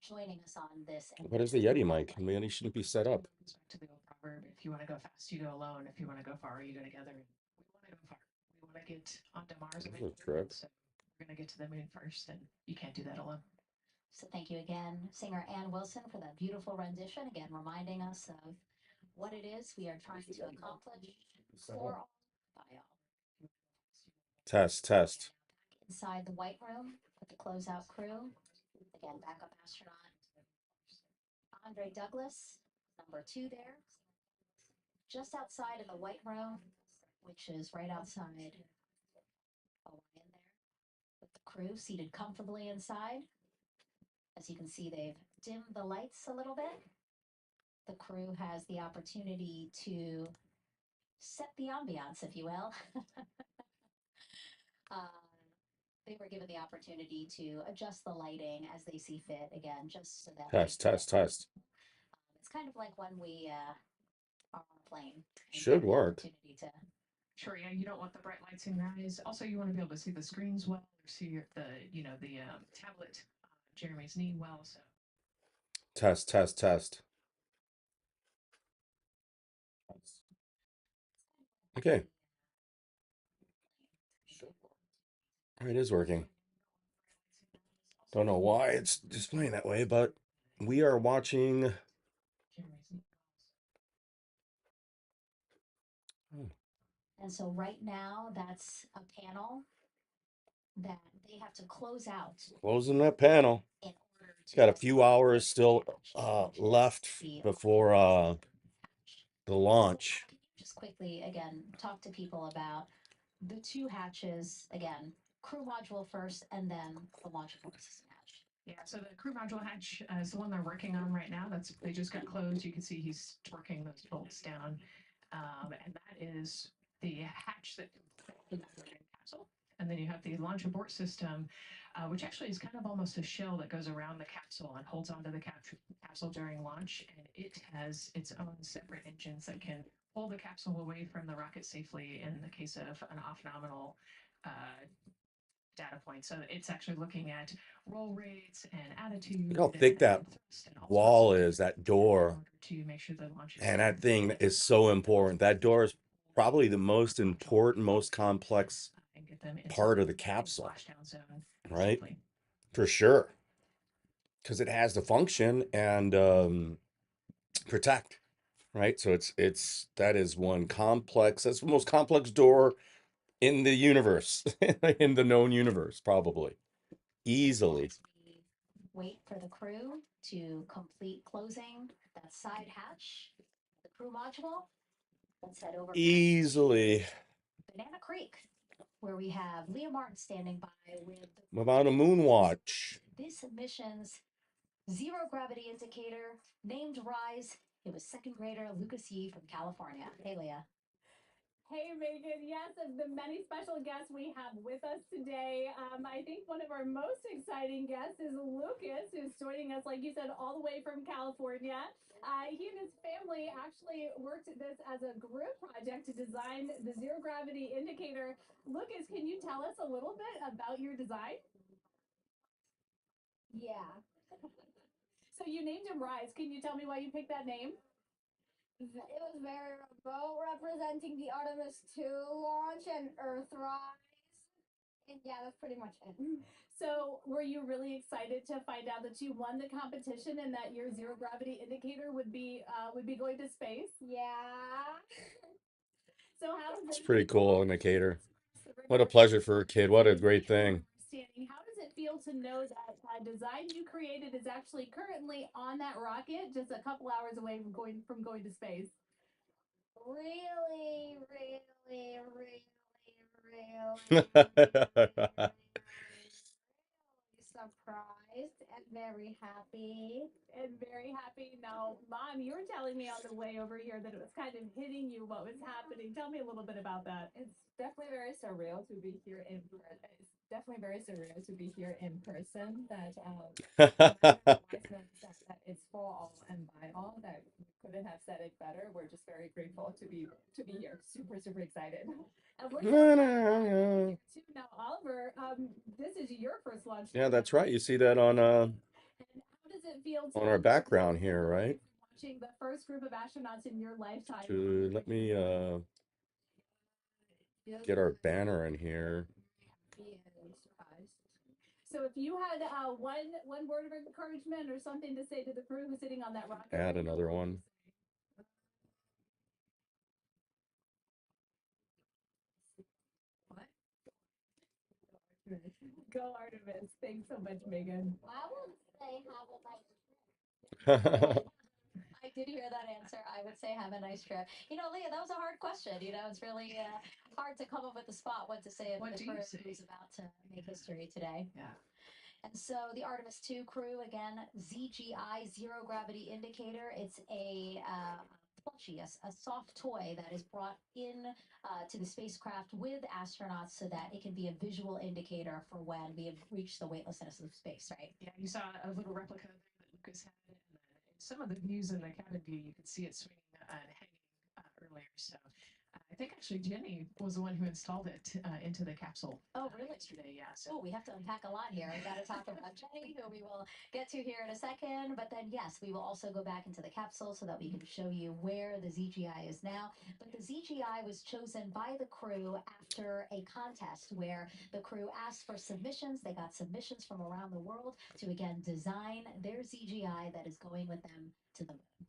joining us on this. What is the Yeti mic? I mean, he shouldn't be set up. It's back to the old proverb: if you want to go fast, you go alone. If you want to go far, you go together. And we want to go far. We want to get onto Mars This is eventually. correct. So we're going to get to the moon first, and you can't do that alone. So thank you again, singer Ann Wilson, for that beautiful rendition. Again, reminding us of what it is we are trying to accomplish for all, by all. Test, test. Inside the White Room with the closeout crew. Again, backup astronaut Andre Douglas, number 2 there, just outside in the White Room, which is right outside Orion there, with the crew seated comfortably inside. As you can see, they've dimmed the lights a little bit. The crew has the opportunity to set the ambiance, if you will. uh, they were given the opportunity to adjust the lighting as they see fit, again, just so that Test, test, test. it's kind of like when we are on a plane and you Should have the work. opportunity to. Sure, yeah, you don't want the bright lights in your eyes. Also, you want to be able to see the screens well, or see the tablet, Jeremy's knee well. So Test, test, test. Okay. It is working. Don't know why it's displaying that way, but we are watching. Jeremy's knee. And so right now, that's a panel that they have to close out Closing that panel. in order to Got a few hours still left before the launch. Can you just quickly, again, talk to people about the 2 hatches, again, crew module first, and then the launch support system hatch? Yeah, so the crew module hatch is the one they're working on right now. They just got closed. You can see he's torquing those bolts down, and that is the hatch that completes the capsule. And then you have the launch abort system, which actually is kind of almost a shell that goes around the capsule and holds onto the capsule during launch. And it has its own separate engines that can pull the capsule away from the rocket safely in the case of an off-nominal data point. So it's actually looking at roll rates and attitude. Look how thick that wall is, that door. To make sure the launch. And that thing is so important. That door is probably the most important, most complex part of the capsule, right? For sure. Because it has to function and protect, right? So that is one complex, that's the most complex door in the universe, in the known universe, probably. Easily. Wait for the crew to complete closing that side hatch, the crew module. Let's head over. Easily. Banana Creek, where we have Leah Martin standing by with About a moon watch. this mission's zero gravity indicator, named Rise. It was second grader Lucas Yee from California. Hey, Leah. Hey, Megan. Yes, of the many special guests we have with us today, I think one of our most exciting guests is Lucas, who's joining us, like you said, all the way from California. He and his family actually worked at this as a group project to design the zero gravity indicator. Lucas, can you tell us a little bit about your design? Yeah. So you named him Rise. Can you tell me why you picked that name? It was very remote, representing the Artemis 2 launch and Earthrise. And yeah, that's pretty much it. So, were you really excited to find out that you won the competition and that your zero gravity indicator would be going to space? Yeah. So, how does It's it pretty feel? cool indicator. What a pleasure for a kid. What a great thing. How does it feel to know that a design you created is actually currently on that rocket, just a couple hours away from going to space? Really, really, really, surprised and very happy. And very happy. Now, Mom, you were telling me on the way over here that it was kind of hitting you what was happening. Tell me a little bit about that. It's definitely very surreal to be here in person. It's definitely very surreal to be here in person. That that it's for all and by all. That we couldn't have said it better. We're just very grateful to be here. Super super excited. And we're here too now, Oliver. This is your first launch. Yeah, that's right. You see that on And how does it field on our today. background here, right? Watching the first group of astronauts in your lifetime. Let me get our banner in here. So if you had one word of encouragement or something to say to the crew who's sitting on that rocket, Add another one. Go Artemis. Thanks so much, Megan. I would say have a nice I did hear that answer. I would say have a nice trip. Leah, that was a hard question. It's really hard to come up with a spot what to say if What the do you crew say? is about to make history today. Yeah. And so the Artemis 2 crew, again, ZGI, zero gravity indicator. It's a plushie, a soft toy that is brought in to the spacecraft with astronauts so that it can be a visual indicator for when we have reached the weightlessness of space, right? Yeah, you saw a little replica there that Lucas had, and then in some of the views in the cabin view, you could see it swinging and hanging earlier. So I think actually Jenny was the one who installed it into the capsule. Oh, really? Yesterday, yeah. So Oh, we have to unpack a lot here. We got to talk about Jenny, who we will get to here in a second. But then, yes, we will also go back into the capsule so that we can show you where the ZGI is now. But the ZGI was chosen by the crew after a contest where the crew asked for submissions. They got submissions from around the world to, again, design their ZGI that is going with them to the moon.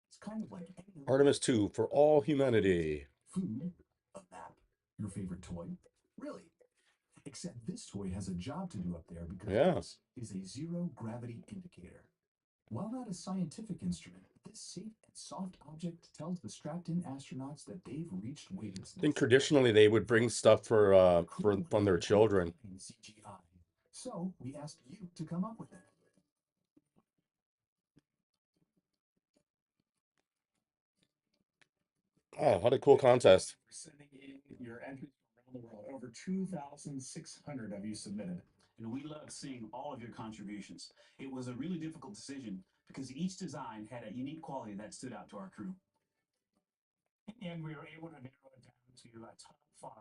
It's kind of like any Artemis 2 for all humanity. food, a map, your favorite toy. Really? Except this toy has a job to do up there because Yeah. this is a zero gravity indicator. While not a scientific instrument, this safe and soft object tells the strapped-in astronauts that they've reached I think weightlessness. traditionally they would bring stuff for from their children. CGI. So we asked you to come up with it. Oh, what a cool contest. For sending in your entries from around the world. Over 2,600 of you submitted. And we loved seeing all of your contributions. It was a really difficult decision because each design had a unique quality that stood out to our crew. And we were able to narrow it down to a top 5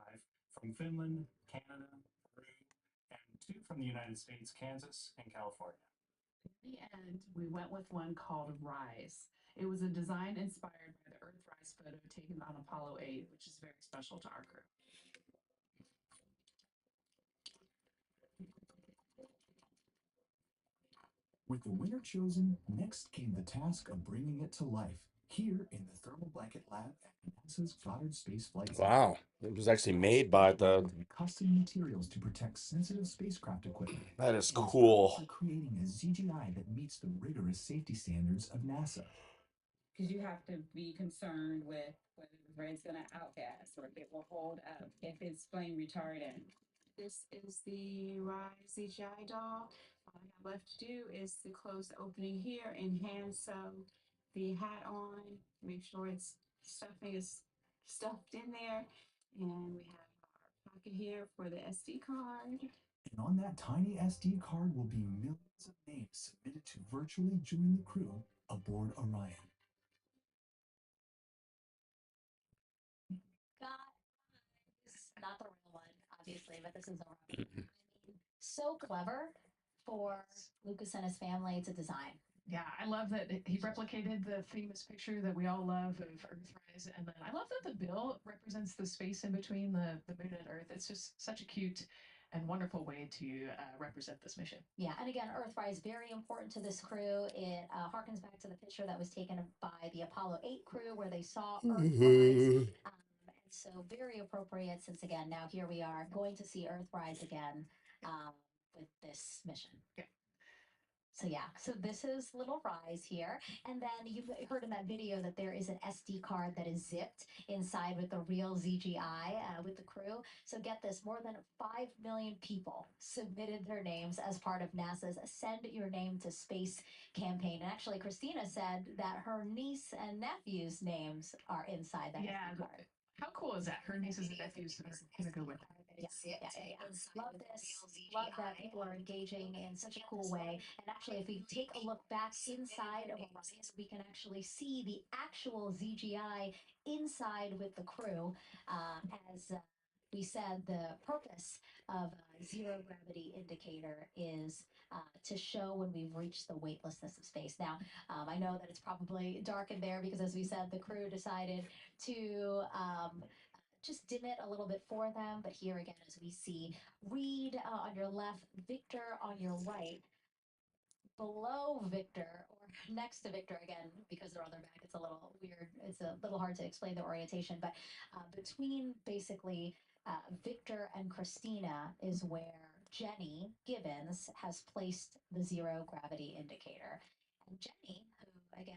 from Finland, Canada, Peru, and 2 from the United States, Kansas, and California. In the end, we went with one called Rise. It was a design inspired by the Earthrise photo taken on Apollo 8, which is very special to our crew. With the winner chosen, next came the task of bringing it to life here in the Thermal Blanket Lab at NASA's Goddard Space Flight Center. Wow. It was actually made by the... Custom materials to protect sensitive spacecraft equipment. That is It was cool. for creating a ZGI that meets the rigorous safety standards of NASA. Because you have to be concerned with whether it's going to outgas or if it will hold up, if it's flame retardant. This is the Rise CGI doll. All I have left to do is to close the opening here and hand sew the hat on, make sure stuffing is stuffed in there. And we have our pocket here for the SD card. And on that tiny SD card will be millions of names submitted to virtually join the crew aboard Orion. Not the real one, obviously, but this is a real one. So clever for Lucas and his family to design. yeah, I love that he replicated the famous picture that we all love of Earthrise, and then I love that the bill represents the space in between the moon and Earth. It's just such a cute and wonderful way to represent this mission. Yeah, and again, Earthrise very important to this crew. It harkens back to the picture that was taken by the Apollo 8 crew where they saw Earthrise. And so very appropriate since, again, now here we are going to see Earthrise again with this mission. Yeah. So yeah, so this is little Rise here. And then you've heard in that video that there is an SD card that is zipped inside with the real ZGI with the crew. So get this, more than 5 million people submitted their names as part of NASA's Send Your Name to Space campaign. And actually, Christina said that her niece and nephew's names are inside that SD card. How cool is that? Her nieces and nephews are going to go with her. Yeah. Love this. Love that people are engaging in such a cool way. And actually, if we take a look back inside of Orion, we can actually see the actual ZGI inside with the crew. As we said, the purpose of zero gravity indicator is to show when we've reached the weightlessness of space. Now, I know that it's probably dark in there because, as we said, the crew decided to just dim it a little bit for them. But here again, as we see Reed on your left, Victor on your right, below Victor or next to Victor again, because they're on their back, it's a little weird. It's a little hard to explain the orientation, but between basically Victor and Christina is where Jenny Gibbons has placed the zero gravity indicator. And Jenny, who again,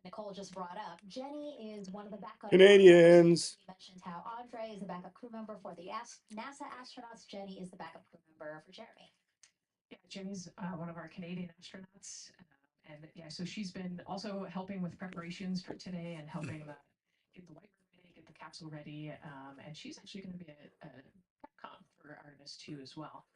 Nicole just brought up, Jenny is one of the backup Canadians. We mentioned how Andre is the backup crew member for the NASA astronauts. Jenny is the backup crew member for Jeremy. Yeah, Jenny's one of our Canadian astronauts. And yeah, so she's been also helping with preparations for today and helping get the white room ready, get the capsule ready. And she's actually going to be a Capcom for Artemis 2 as well.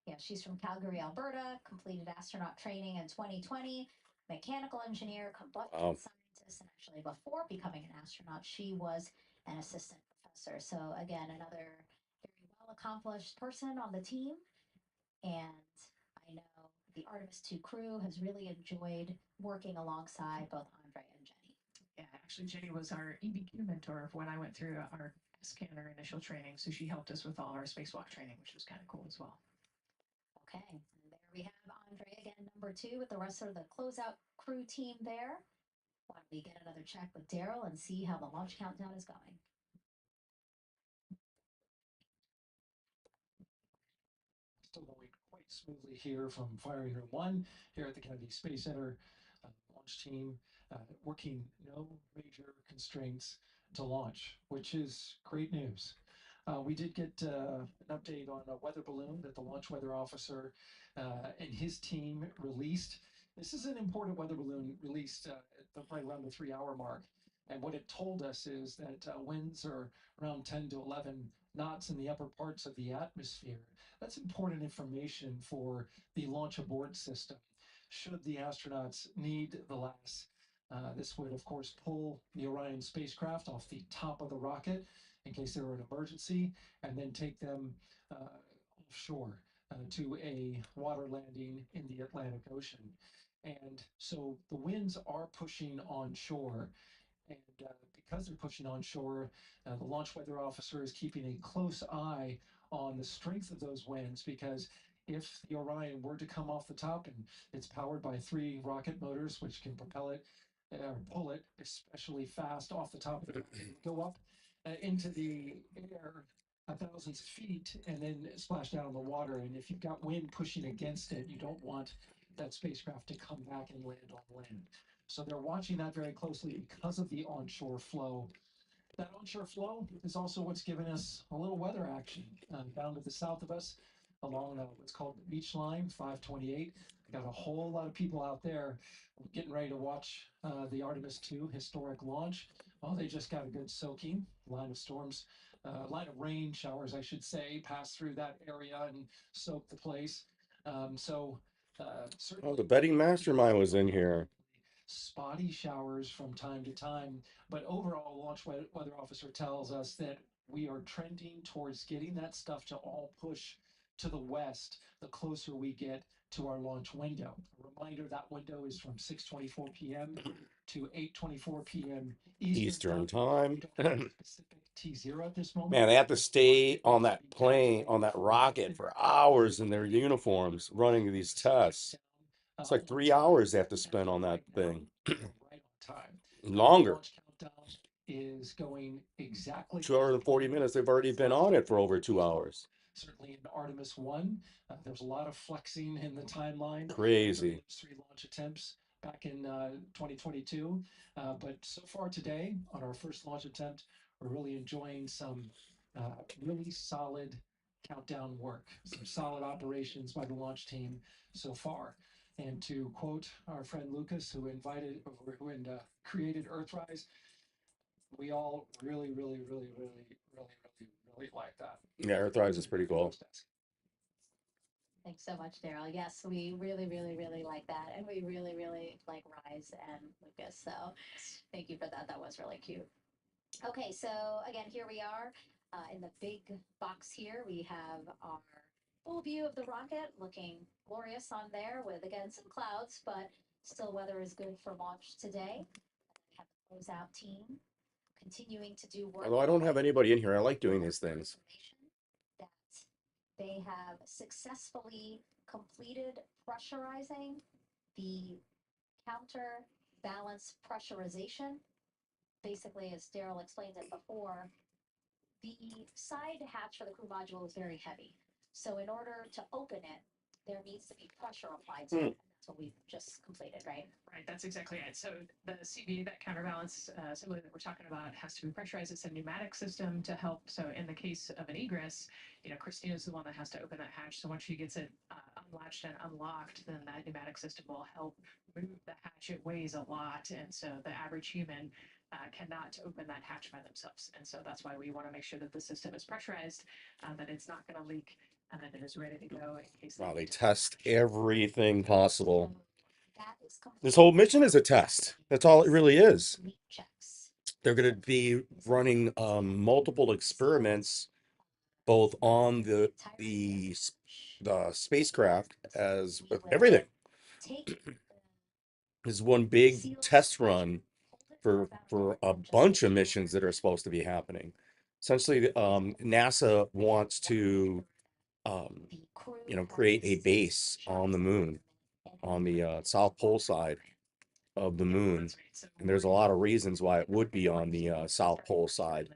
Yeah, she's from Calgary, Alberta, completed astronaut training in 2020, mechanical engineer, combustion scientist, and actually before becoming an astronaut, she was an assistant professor. So again, another very well accomplished person on the team. And I know the Artemis 2 crew has really enjoyed working alongside both Andre and Jenny. Yeah, actually, Jenny was our EBQ mentor when I went through our scanner initial training. So she helped us with all our spacewalk training, which was kind of cool as well. Okay, and there we have Andre again, number 2, with the rest of the closeout crew team there. Why don't we get another check with Daryl and see how the launch countdown is going? Still going quite smoothly here from firing room 1 here at the Kennedy Space Center. Launch team working no major constraints to launch, which is great news. We did get an update on a weather balloon that the launch weather officer and his team released. This is an important weather balloon released right around the 3-hour mark. And what it told us is that winds are around 10 to 11 knots in the upper parts of the atmosphere. That's important information for the launch abort system. Should the astronauts need the LAS, this would, of course, pull the Orion spacecraft off the top of the rocket in case there were an emergency, and then take them offshore to a water landing in the Atlantic Ocean. And so the winds are pushing onshore. And because they're pushing onshore, the launch weather officer is keeping a close eye on the strength of those winds, because if the Orion were to come off the top, and it's powered by 3 rocket motors, which can propel it or pull it especially fast off the top of the go up into the air 1,000 feet and then splash down in the water. And if you've got wind pushing against it, you don't want that spacecraft to come back and land on land. So they're watching that very closely because of the onshore flow. That onshore flow is also what's given us a little weather action down to the south of us along what's called the beach line 528. Got a whole lot of people out there getting ready to watch the Artemis 2 historic launch. Well, they just got a good soaking. Line of storms, line of rain showers, I should say, passed through that area and soaked the place. Certainly, The betting mastermind was in here. Spotty showers from time to time, but overall, launch weather officer tells us that we are trending towards getting that stuff to all push to the west the closer we get to our launch window. A reminder, that window is from 6:24 p.m. to 8:24 p.m. Eastern time. Specific T0 at this moment. Man, they have to stay on that plane, on that rocket for hours in their uniforms running these tests. It's like 3 hours they have to spend on that thing. Right on time. Longer. Launch countdown is going exactly 2 hours and 40 minutes. They've already been on it for over 2 hours. Certainly in Artemis 1, there's a lot of flexing in the timeline. Crazy. 3 launch attempts back in 2022. But so far today, on our first launch attempt, we're really enjoying some really solid countdown work, some solid operations by the launch team so far. And to quote our friend Lucas, who created Earthrise, we all really like that. Yeah, Earthrise is pretty cool. Thanks so much, Daryl. Yes, we really like that. And we really like Rise and Lucas. So thank you for that. That was really cute. Okay, so again, here we are. In the big box here, we have our full view of the rocket looking glorious on there with, again, some clouds, but still weather is good for launch today. We have the closeout team continuing to do work. Although I don't have anybody in here, I like doing these things. That they have successfully completed pressurizing the counterbalance pressurization. Basically, as Daryl explained it before, the side hatch for the crew module is very heavy. So in order to open it, there needs to be pressure applied to it. And that's what we've just completed, right? Right, that's exactly it. So the CV, that counterbalance assembly that we're talking about, has to be pressurized. It's a pneumatic system to help. So in the case of an egress, Christina's the one that has to open that hatch. So once she gets it unlatched and unlocked, then that pneumatic system will help move the hatch. It weighs a lot, and so the average human cannot open that hatch by themselves. And so that's why we want to make sure that the system is pressurized, that it's not going to leak, and that it is ready to go in case. Wow, they test everything possible. That is complete. This whole mission is a test. That's all it really is. Leak checks. They're going to be running multiple experiments, both on the spacecraft as with everything. Take This is one big test run for a bunch of missions that are supposed to be happening. Essentially, NASA wants to create a base on the moon, on the South Pole side of the moon. And there's a lot of reasons why it would be on the South Pole side.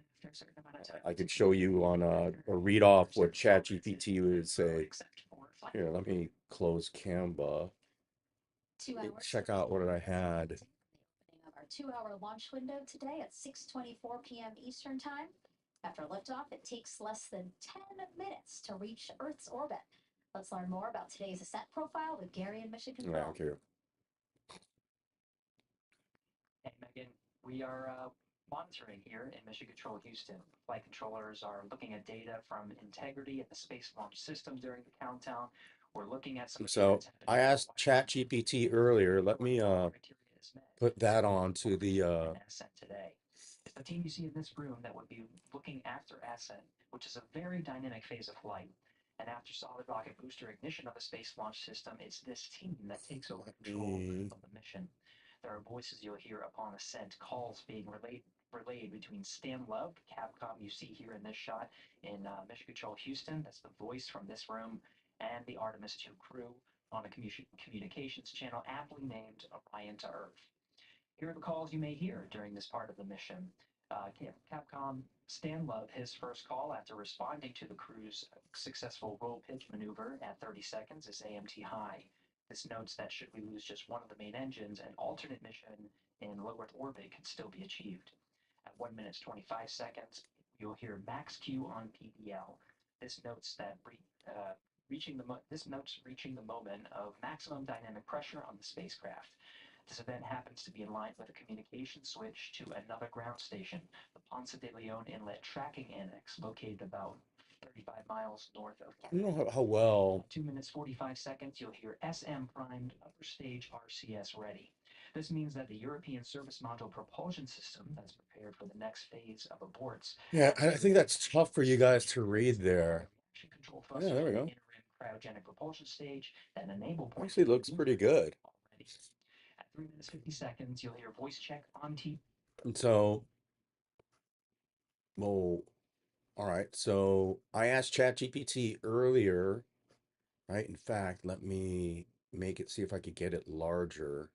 I could show you on or read off what ChatGPT would say. Here, let me close Canva. 2 hours. Check out what I had. Opening of our 2-hour launch window today at 6:24 p.m. Eastern Time. After liftoff, it takes less than 10 minutes to reach Earth's orbit. Let's learn more about today's ascent profile with Gary in Mission Control. Thank you. Hey, Megan, we are monitoring here in Mission Control Houston. Flight controllers are looking at data from integrity of the Space Launch System during the countdown. We're looking at some. So I asked ChatGPT earlier. Let me put that on to the ascent today. It's the team you see in this room that would be looking after ascent, which is a very dynamic phase of flight. And after solid rocket booster ignition of the Space Launch System, it's this team that takes over control of the mission. There are voices you'll hear upon ascent, calls being relayed between Stan Love, Capcom you see here in this shot in Mission Control Houston. That's the voice from this room, and the Artemis 2 crew on a communications channel aptly named Orion to Earth. Here are the calls you may hear during this part of the mission. Capcom Stan Love, his first call after responding to the crew's successful roll pitch maneuver at 30 seconds is AMT high. This notes that should we lose just one of the main engines, an alternate mission in low Earth orbit can still be achieved. At 1 minute 25 seconds, you'll hear max Q on PDL. This notes that reaching the moment of maximum dynamic pressure on the spacecraft. This event happens to be in line with a communication switch to another ground station, the Ponce de Leon Inlet Tracking Annex, located about 35 miles north of. I don't know how well. 2 minutes 45 seconds, you'll hear SM primed upper stage RCS ready. This means that the European Service Module propulsion system that's prepared for the next phase of aborts. Yeah, I think that's tough for you guys to read there. Yeah, there we go. Cryogenic propulsion stage that enable. Actually looks pretty good. Already. At 3 minutes 50 seconds, you'll hear voice check on T. And so, well, all right. So I asked ChatGPT earlier, right? In fact, let me make it, see if I could get it larger.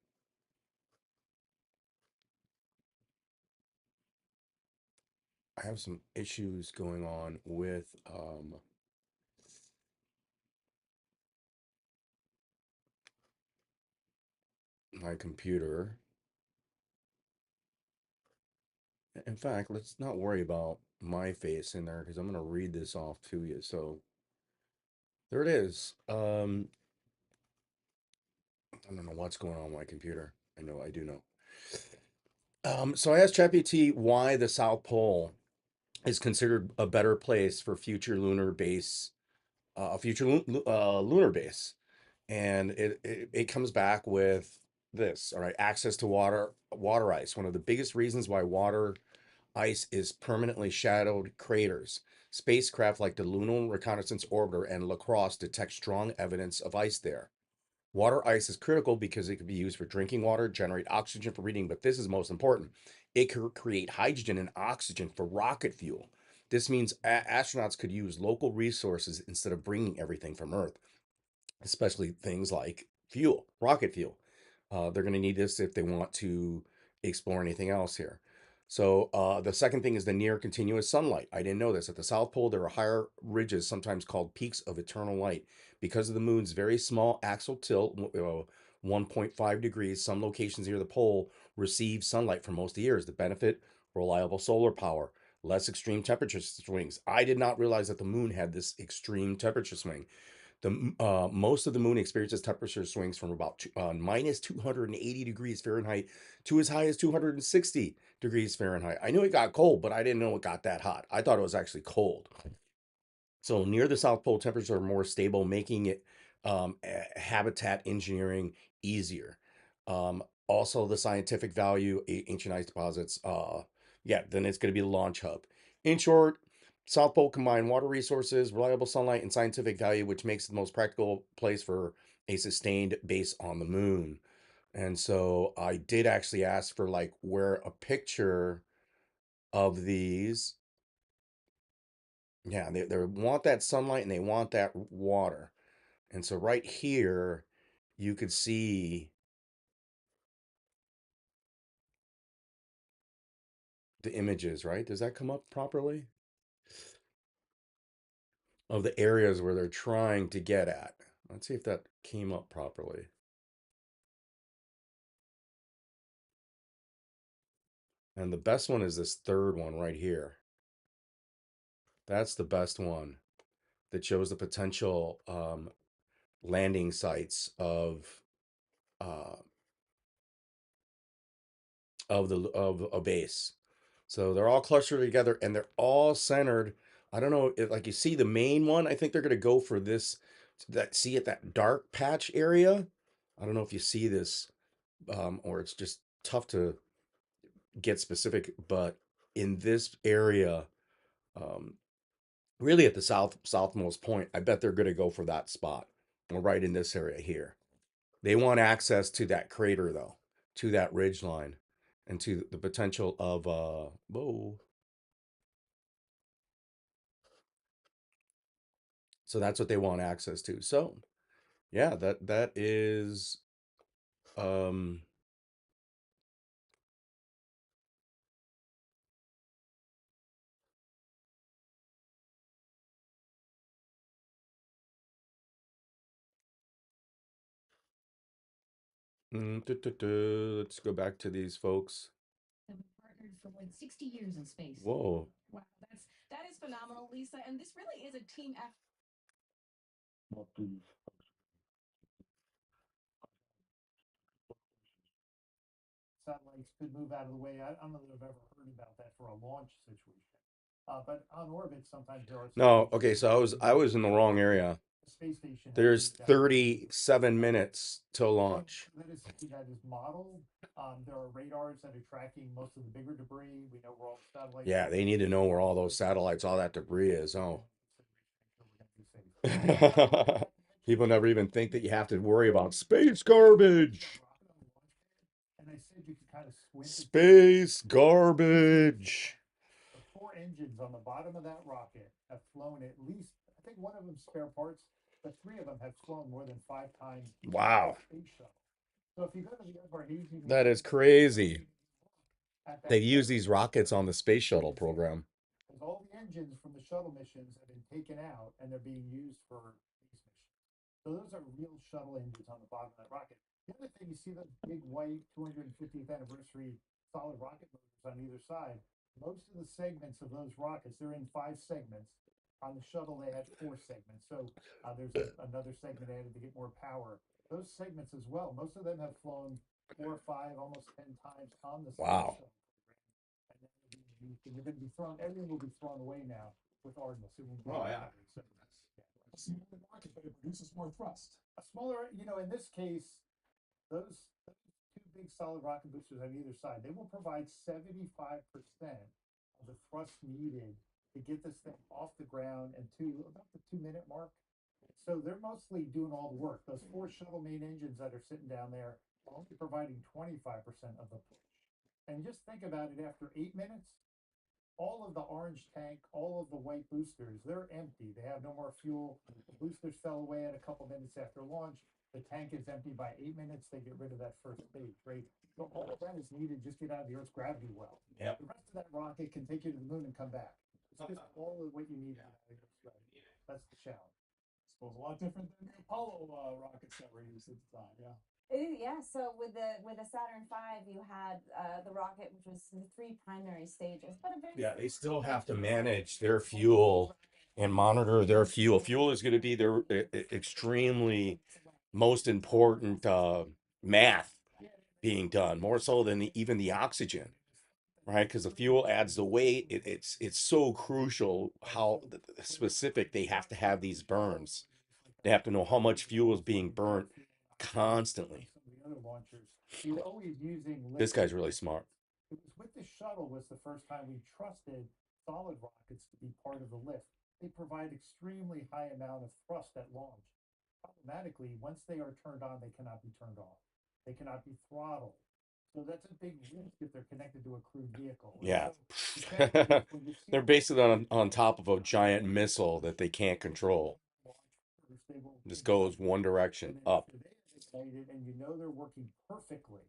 I have some issues going on with my computer. In fact, let's not worry about my face in there because I'm going to read this off to you. So there it is. I don't know what's going on with my computer. I know, I do know. So I asked ChatGPT why the South Pole is considered a better place for future lunar base, lunar base, and it comes back with this. All right, access to water ice. One of the biggest reasons why water ice is permanently shadowed craters. Spacecraft like the Lunar Reconnaissance Orbiter and LaCrosse detect strong evidence of ice there. Water ice is critical because it can be used for drinking water, generate oxygen for breathing, but this is most important. It could create hydrogen and oxygen for rocket fuel. This means astronauts could use local resources instead of bringing everything from Earth, especially things like fuel, rocket fuel. They're going to need this if they want to explore anything else here. So the second thing is the near continuous sunlight. I didn't know this. At the South Pole, there are higher ridges, sometimes called peaks of eternal light. Because of the moon's very small axial tilt, 1.5 degrees, some locations near the pole receive sunlight for most of the years. The benefit, reliable solar power, less extreme temperature swings. I did not realize that the moon had this extreme temperature swing. Most of the moon experiences temperature swings from about minus 280 degrees Fahrenheit to as high as 260 degrees Fahrenheit. I knew it got cold, but I didn't know it got that hot. I thought it was actually cold. So near the South Pole, temperatures are more stable, making it habitat engineering easier. Also, the scientific value, ancient ice deposits. Yeah, then it's going to be the launch hub. In short, South Pole combined water resources, reliable sunlight, and scientific value, which makes it the most practical place for a sustained base on the moon. And so I did actually ask for like where a picture of these. Yeah, they want that sunlight and they want that water. And so right here, you could see the images, right? Does that come up properly? Of the areas where they're trying to get at. Let's see if that came up properly. And the best one is this third one right here. That's the best one that shows the potential landing sites uh, of a base. So they're all clustered together and they're all centered. I don't know if like you see the main one. I think they're gonna go for this see at that dark patch area. I don't know if you see this or it's just tough to get specific, but in this area, um, really at the southmost point, I bet they're gonna go for that spot. Or right in this area here. They want access to that crater though, to that ridge line, and to the potential of whoa. So that's what they want access to. So yeah, that is um let's go back to these folks. Have been partnered for more than 60 years in space. Whoa. Wow, that is phenomenal, Lisa. And this really is a team effort. Satellites could move out of the way. I don't know that I've ever heard about that for a launch situation. But on orbit, sometimes there are. No, okay, so I was in the wrong area. Space station. There's 37 minutes till launch. That is modeled. There are radars that are tracking most of the bigger debris. We know where all the satellites. Yeah, they need to know where all those satellites, all that debris is. Oh. People never even think that you have to worry about space garbage. And I said you could kind of squint. Space garbage. The 4 engines on the bottom of that rocket have flown at least, I think one of them spare parts, but 3 of them have flown more than 5 times. Wow. Space shuttle. So if you go to the Aremis, That is crazy. They use these rockets on the space shuttle program. Because all the engines from the shuttle missions have been taken out and they're being used for space missions. So those are real shuttle engines on the bottom of that rocket. The other thing, you see those big white 250th anniversary solid rocket motors on either side. Most of the segments of those rockets, they're in 5 segments. On the shuttle, they had 4 segments. So there's another segment added to get more power. Those segments as well, most of them have flown 4 or 5, almost 10 times on the space shuttle. And then they're going to be thrown, everything will be thrown away now with Artemis. It won't be so A smaller rocket, but it produces more thrust. a smaller, in this case, those 2 big solid rocket boosters on either side, they will provide 75% of the thrust needed to get this thing off the ground and to about the 2 minute mark. So they're mostly doing all the work. Those four shuttle main engines that are sitting down there are only providing 25% of the push. And just think about it, after 8 minutes, all of the orange tank, all of the white boosters, they're empty. They have no more fuel. The boosters fell away at a couple minutes after launch. The tank is empty by 8 minutes. They get rid of that first stage, right? So all of that is needed, just get out of the Earth's gravity well. Yep. The rest of that rocket can take you to the moon and come back. It's just all of what you need out of the Earth's gravity. That's the challenge. I suppose a lot different than the Apollo rockets that were used at the time, yeah. Yeah, so with the Saturn V, you had the rocket, which was the three primary stages, but a very Yeah, they still have to manage their fuel and monitor their fuel. Fuel is going to be their extremely most important math being done, more so than even the oxygen, right? Because the fuel adds the weight. It's so crucial how specific they have to have these burns. They have to know how much fuel is being burnt constantly. Some of the other launchers, you're always using This guy's really smart. It was with the shuttle was the first time we trusted solid rockets to be part of the lift. They provide extremely high amount of thrust at launch. Problematically, once they are turned on, they cannot be turned off. They cannot be throttled. So that's a big risk if they're connected to a crewed vehicle. And Yeah. so the challenge is when you see They're all basically those on top of a giant missile that they can't control. launch first, they will Just ignite, goes one and direction, then up. after they have ignited and you know they're working perfectly,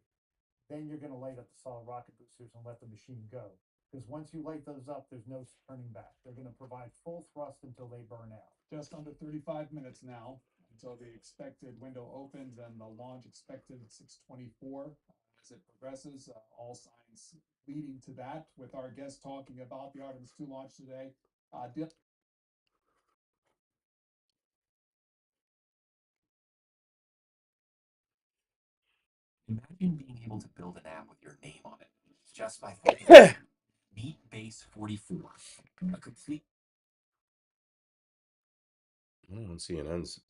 then you're going to light up the solid rocket boosters and let the machine go. Because once you light those up, there's no turning back. They're going to provide full thrust until they burn out. Just under 35 minutes now until the expected window opens and the launch expected at 6:24. As it progresses, all signs leading to that, with our guest talking about the Artemis 2 launch today. Imagine being able to build an app with your name on it just by thinking Meet Base 44, a complete. CNN's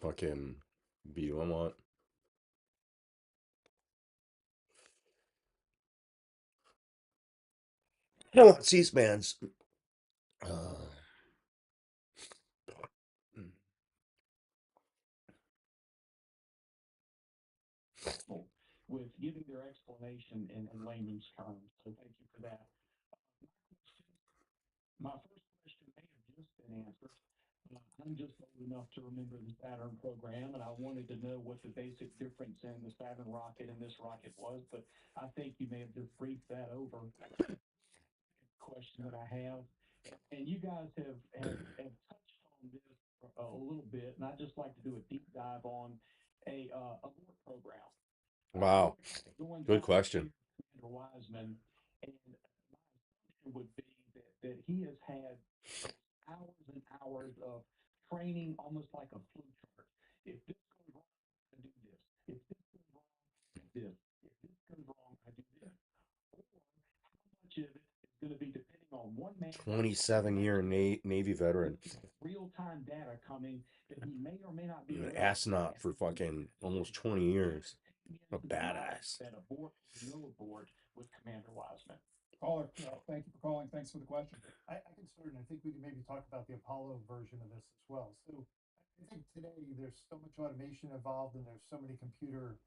fucking video I want. I want C-SPAN's. With giving their explanation in layman's terms. So thank you for that. My first question may have just been answered. I'm just old enough to remember the Saturn program, and I wanted to know what the basic difference in the Saturn rocket and this rocket was, but I think you may have just briefed that over. Question that I have, and you guys have touched on this a little bit, and I'd just like to do a deep dive on a abort program. Wow. Good question. Commander Wiseman, and my assumption would be that he has had hours and hours of training, almost like a flow chart. If this goes wrong, I do this. If this goes wrong, I do this. If this goes wrong, I do this. Or how much of it is going to be depending on one man. 27-year Navy veteran. Real-time data coming that he may or may not be An astronaut for fucking almost 20 years. A badass. That abort or no abort with Commander Wiseman. Caller, thank you for calling. Thanks for the question. I can start, and I think we can maybe talk about the Apollo version of this as well. So I think today there's so much automation involved, and there's so many computers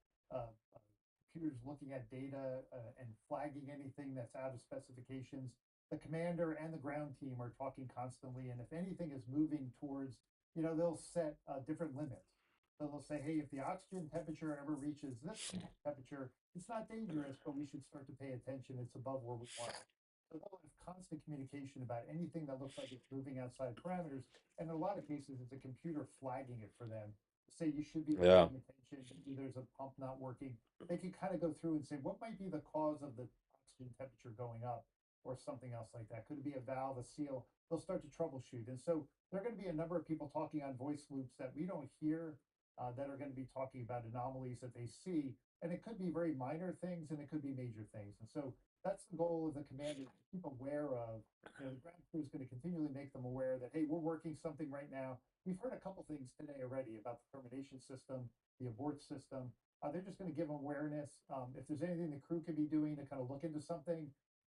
looking at data and flagging anything that's out of specifications. The commander and the ground team are talking constantly, and if anything is moving towards, they'll set different limits. So they'll say, hey, if the oxygen temperature ever reaches this temperature, it's not dangerous, but we should start to pay attention. It's above where we want it. So they'll have constant communication about anything that looks like it's moving outside parameters. And in a lot of cases, it's a computer flagging it for them to say you should be paying attention. Maybe there's a pump not working. They can kind of go through and say, what might be the cause of the oxygen temperature going up or something else like that? Could it be a valve, a seal? They'll start to troubleshoot. And so there are going to be a number of people talking on voice loops that we don't hear that are going to be talking about anomalies that they see. And it could be very minor things and it could be major things. And so that's the goal of the commander, to keep aware of. The ground crew is going to continually make them aware that, hey, we're working something right now. We've heard a couple things today already about the termination system, the abort system. They're just going to give them awareness. If there's anything the crew can be doing to kind of look into something,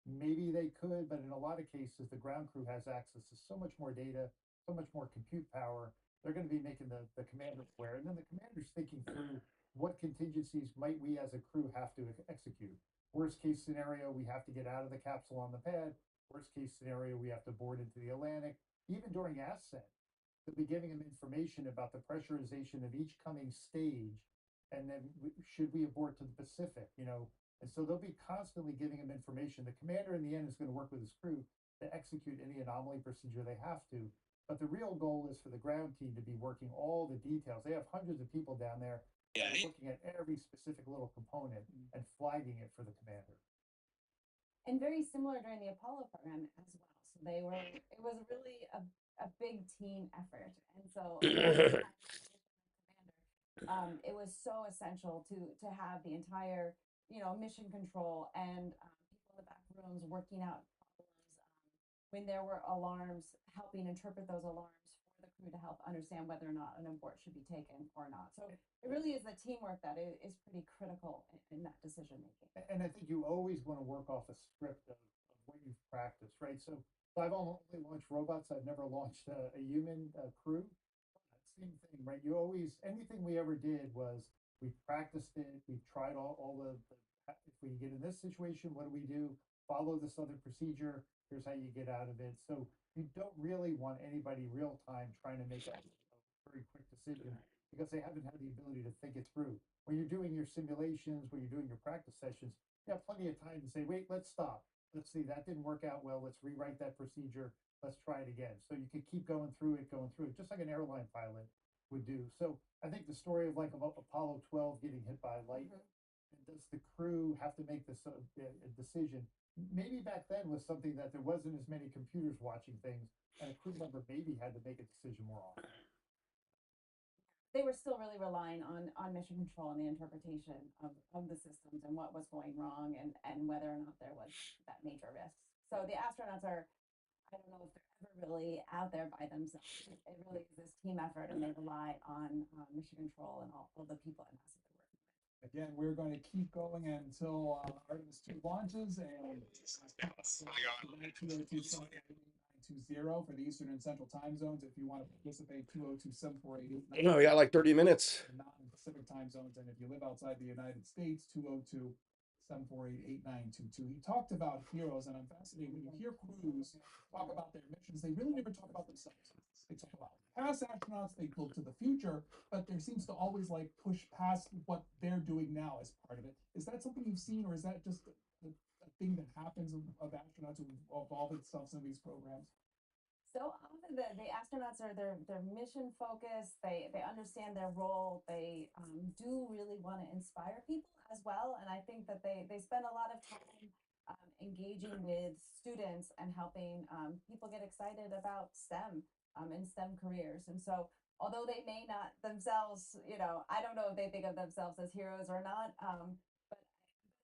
Maybe they could, but in a lot of cases, the ground crew has access to so much more data, so much more compute power. They're going to be making the commander aware, and then the commander's thinking through what contingencies might we as a crew have to execute. Worst case scenario, we have to get out of the capsule on the pad. Worst case scenario, we have to board into the Atlantic. Even during ascent, they'll be giving them information about the pressurization of each coming stage, and then should we abort to the Pacific, and so they'll be constantly giving them information. The commander in the end is going to work with his crew to execute any anomaly procedure they have to. But the real goal is for the ground team to be working all the details. They have hundreds of people down there looking at every specific little component and flagging it for the commander. And very similar during the Apollo program as well. So it was really a big team effort. And so it was so essential to have the entire, mission control and people in the back rooms working out problems. When there were alarms, helping interpret those alarms for the crew to help understand whether or not an abort should be taken or not. So it really is the teamwork that is pretty critical in that decision making. And I think you always want to work off a script of what you've practiced, right? So I've only launched robots. I've never launched a human crew. Same thing, right? You always, anything we ever did was we practiced it. We tried all the if we get in this situation, what do we do? Follow this other procedure. Here's how you get out of it. So you don't really want anybody real time trying to make a very quick decision because they haven't had the ability to think it through. When you're doing your simulations, when you're doing your practice sessions, you have plenty of time to say, wait, let's stop. Let's see, that didn't work out well. Let's rewrite that procedure. Let's try it again. So you could keep going through it, just like an airline pilot would do. So I think the story of like Apollo 12 getting hit by lightning, and does the crew have to make this a decision? Maybe back then was something that there wasn't as many computers watching things, and a crew member maybe had to make a decision more often. They were still really relying on mission control and the interpretation of the systems and what was going wrong and whether or not there was that major risk. So the astronauts are, I don't know if they're ever really out there by themselves. It really is this team effort, and they rely on mission control and all the people at NASA they're working with. Again, we're going to keep going until Artemis 2 launches and 202 for the Eastern and Central time zones. If you want to participate, 202-748-8922. No, we got like 30 minutes. Mountain Pacific time zones, and if you live outside the United States, 202-748-8922. He talked about heroes, and I'm fascinated when you hear crews talk about their missions. They really never talk about themselves. They talk about past astronauts. They look to the future, but there seems to always like push past what they're doing now as part of it. Is that something you've seen, or is that just a thing that happens of astronauts who evolve themselves in these programs? So often the astronauts are they're mission focused. They understand their role. They do really want to inspire people as well. And I think that they spend a lot of time engaging with students and helping people get excited about STEM and STEM careers. And so although they may not themselves, I don't know if they think of themselves as heroes or not, but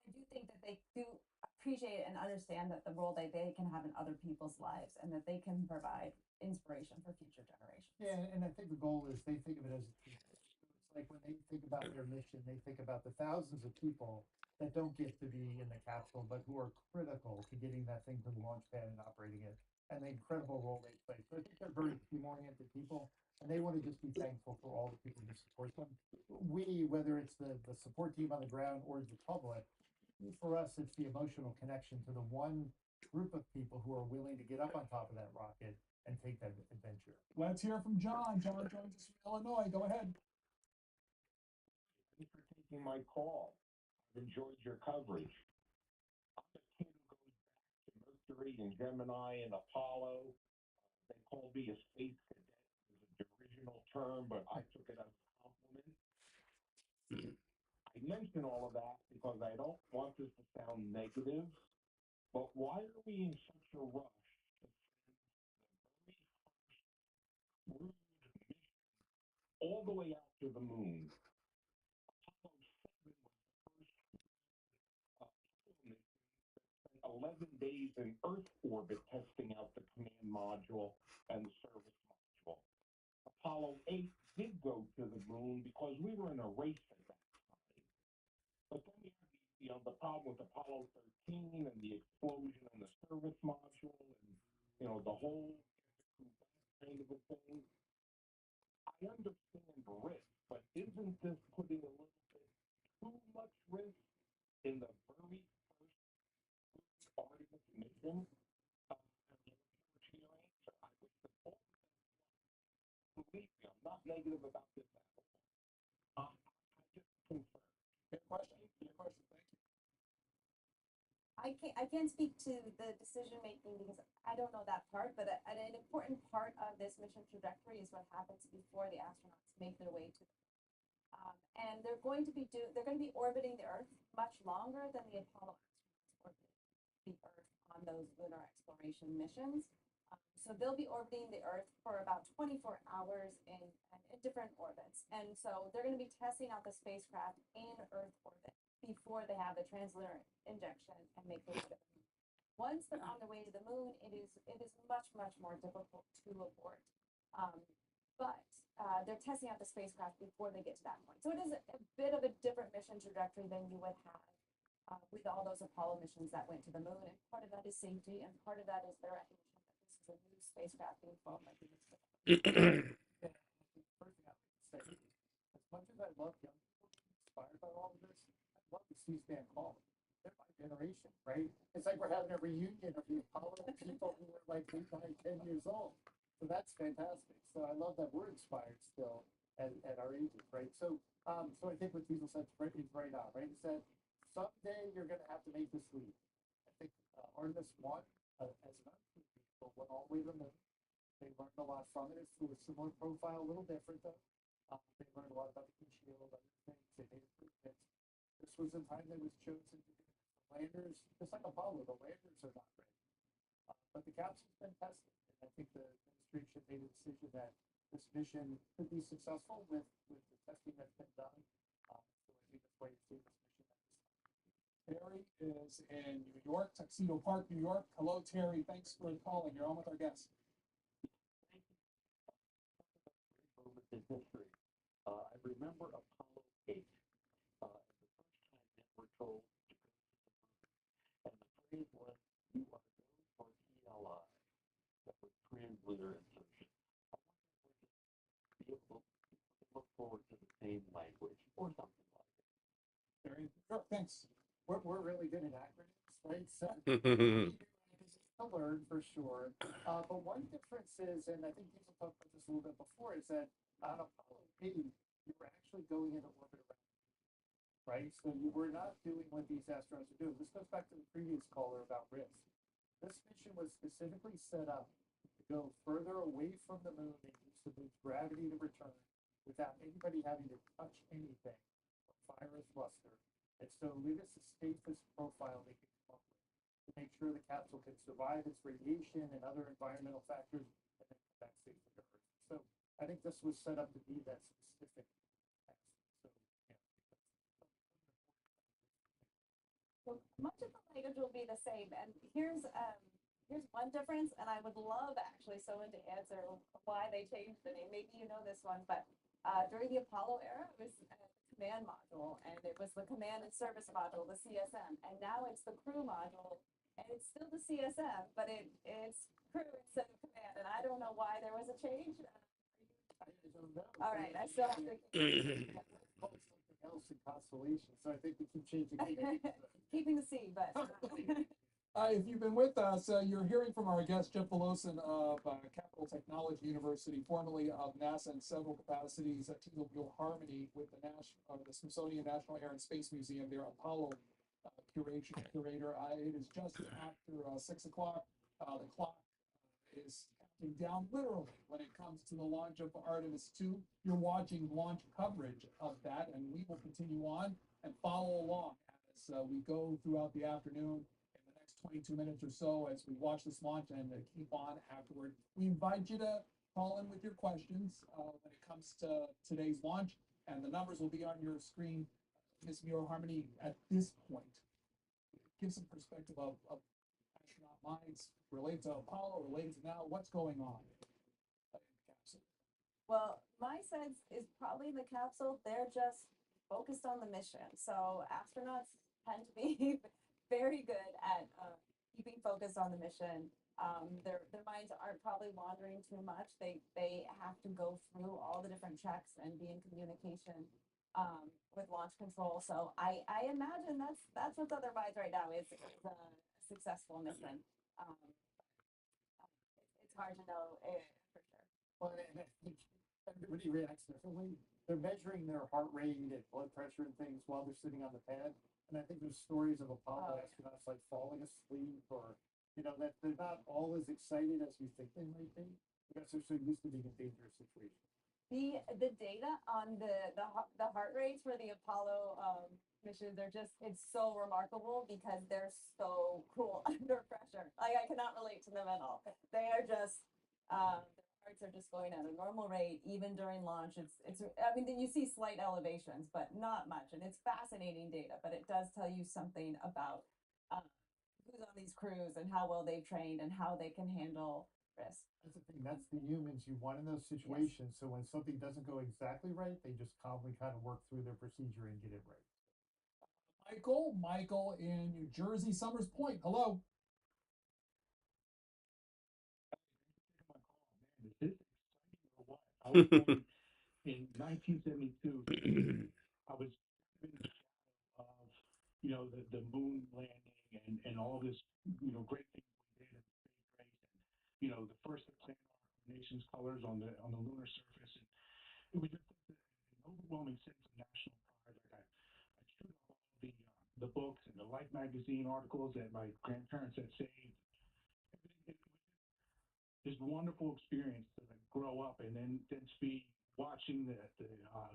I do think that they do appreciate and understand that the role that they can have in other people's lives and that they can provide inspiration for future generations. Yeah, and I think the goal is they think of it as a team. It's like when they think about their mission, they think about the thousands of people that don't get to be in the capsule, but who are critical to getting that thing to the launch pad and operating it, and the incredible role they play. So I think they're very team-oriented people, and they want to just be thankful for all the people who support them. We, whether it's the support team on the ground or the public, for us, it's the emotional connection to the one group of people who are willing to get up on top of that rocket and take that adventure. Let's hear from John. John joins us from Illinois. Go ahead. Thanks for taking my call. I've enjoyed your coverage. I'm a kid who goes back to Mercury and Gemini and Apollo. They called me a space cadet. It was a derisional term, but I took it as a compliment. I mention all of that because I don't want this to sound negative, but why are we in such a rush to send the very first crewed mission all the way out to the moon? Apollo 7 was the first Apollo mission that spent 11 days in Earth orbit testing out the command module and the service module. Apollo 8 did go to the moon because we were in a race at that time. But then we had the the problem with Apollo 13 and the explosion in the service module and, the whole kind of a thing. I understand risk, but isn't this putting a little bit too much risk in the very first Artemis mission? And I look forward to your answer. I wish that all of them, believe me, I'm not negative about this at all. I just concerned. Good question. Good question. Thank you. I can't speak to the decision making because I don't know that part, but an important part of this mission trajectory is what happens before the astronauts make their way to the and they're going to be orbiting the Earth much longer than the Apollo astronauts orbited the Earth on those lunar exploration missions. So they'll be orbiting the Earth for about 24 hours in different orbits. And so they're going to be testing out the spacecraft in Earth orbit before they have the translunar injection and make their way to the moon. Once they're on the way to the moon, it is much, much more difficult to abort. But they're testing out the spacecraft before they get to that point. So it is a bit of a different mission trajectory than you would have with all those Apollo missions that went to the moon. And part of that is safety, and part of that is their recognition that this is a new spacecraft being flown by humans. First thing I would say, as much as I love young people being inspired by all of this, I love the C-SPAN call. They're my generation, right? It's like we're having a reunion of the Apollo people who were like 8, 9, 10 years old. So that's fantastic. So I love that we're inspired still at our ages, right? So so I think what Diesel said is right on, right? He said, someday you're going to have to make this leap. I think Artemis 1, as an uncrewed vehicle, went all the way to the moon. They learned a lot from it. It's through a similar profile, a little different though. They learned a lot about the heat shield, other things. They made improvements. This was the time that was chosen to do it. The landers, just like Apollo, the landers are not ready. But the capsule's been tested. And I think the administration made a decision that this mission could be successful with the testing that's been done. So I think that's why you're seeing this mission at this time. Terry is in New York, Tuxedo Park, New York. Hello, Terry. Thanks for calling. You're on with our guest. Moment in history. I remember Apollo 8, and the first time that we're told to go to the moon. And the phrase was, you are go for TLI. That was translunar insertion. I wonder if we could be able to look forward to the same language or something like it. Terry, sure, thanks. We're really good at acronyms, right? So to learn for sure. But one difference is, and I think people talked about this a little bit before, is that on Apollo 8, you were actually going into orbit around, right? So you were not doing what these astronauts are doing. This goes back to the previous caller about risk. This mission was specifically set up to go further away from the moon and use the moon's gravity to return without anybody having to touch anything or fire a thruster. And so it is the safest profile they can come up with to make sure the capsule can survive its radiation and other environmental factors and then come back safely to Earth. So I think this was set up to be that specific task. So So much of the language will be the same, and here's one difference, and I would love actually someone to answer why they changed the name. Maybe you know this one, but during the Apollo era, it was the command module, and it was the command and service module, the CSM, and now it's the crew module, and it's still the CSM, but it's crew instead of command, and I don't know why there was a change. I don't know. All right, I still have to Call something else in constellation. So I think we keep changing names. keeping the C, but If you've been with us, you're hearing from our guest, Jeff Velosin of Capital Technology University, formerly of NASA in several capacities, TWO Harmony with the Smithsonian National Air and Space Museum, their Apollo curator. It is just after 6 o'clock. The clock is counting down literally when it comes to the launch of Artemis 2. You're watching launch coverage of that, and we will continue on and follow along as we go throughout the afternoon. 22 minutes or so as we watch this launch and keep on afterward. We invite you to call in with your questions when it comes to today's launch, and the numbers will be on your screen. Ms. Miro Harmony, at this point, give some perspective of astronaut minds related to Apollo, related to now, what's going on in the capsule. Well, my sense is probably the capsule, they're just focused on the mission. So astronauts tend to be very good at keeping focused on the mission. Their minds aren't probably wandering too much. They have to go through all the different checks and be in communication with launch control. So I imagine that's what's on their minds right now is a successful mission. It's hard to know for sure. Well, and I think everybody reacts differently. They're measuring their heart rate and blood pressure and things while they're sitting on the pad. And I think there's stories of Apollo astronauts like falling asleep or, that they're not all as excited as we think they might be because they're so used to being in dangerous situations. The data on the heart rates for the Apollo missions are it's so remarkable because they're so cool under pressure. Like I cannot relate to them at all. They are just their hearts are just going at a normal rate even during launch. It's I mean you see slight elevations but not much, and it's fascinating data, but it does tell you something about who's on these crews and how well they've trained and how they can handle risk. That's the thing. That's the humans you want in those situations. Yes. So when something doesn't go exactly right, they just calmly kind of work through their procedure and get it right. Michael in New Jersey, Summers Point. Hello. Is this exciting or what? I was born in 1972. I was in the shadow of, the moon landing and all this, great things we did in the space race and, the first to plant our nation's colors on the lunar surface. And it was just an overwhelming sense of national pride. Like I chewed up all the books and the Life magazine articles that my grandparents had saved. It was this wonderful experience to grow up and then to be watching the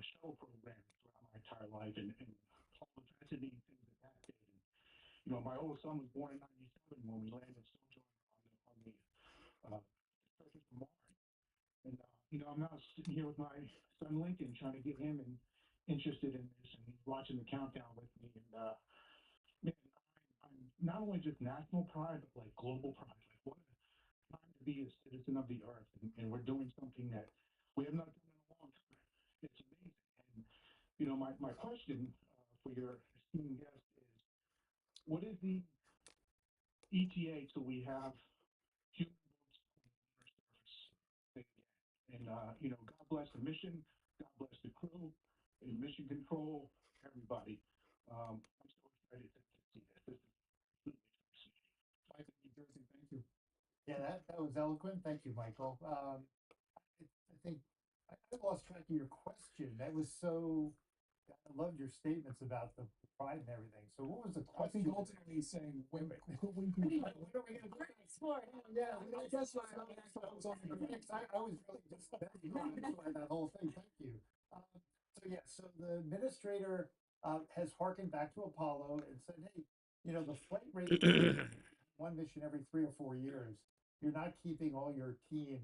shuttle program throughout my entire life and all the fascinating things that did. And, my oldest son was born in '97 when we landed Sojourner on the surface of Mars. And, I'm now sitting here with my son Lincoln trying to get him interested in this, and he's watching the countdown with me. And, man, I'm not only just national pride, but like global pride. Like, what a time to be a citizen of the earth. And we're doing something that we have not done in a long time. It's amazing. And, my question for your esteemed guest is, what is the ETA till we have human boats on the lunar surface again? And, God bless the mission, God bless the crew, and mission control, everybody. I'm so excited to see this. This is really fascinating. Michael, New Jersey, thank you. Yeah, that was eloquent. Thank you, Michael. I think I lost track of your question. That was so. I loved your statements about the pride and everything. So what was the I question? think ultimately saying when Wait. we can. When are we going to explore? Yeah, that's what I was on the critics. I was really just by that whole thing. Thank you. So the administrator has harkened back to Apollo and said, hey, the flight rate one mission every 3 or 4 years. You're not keeping all your team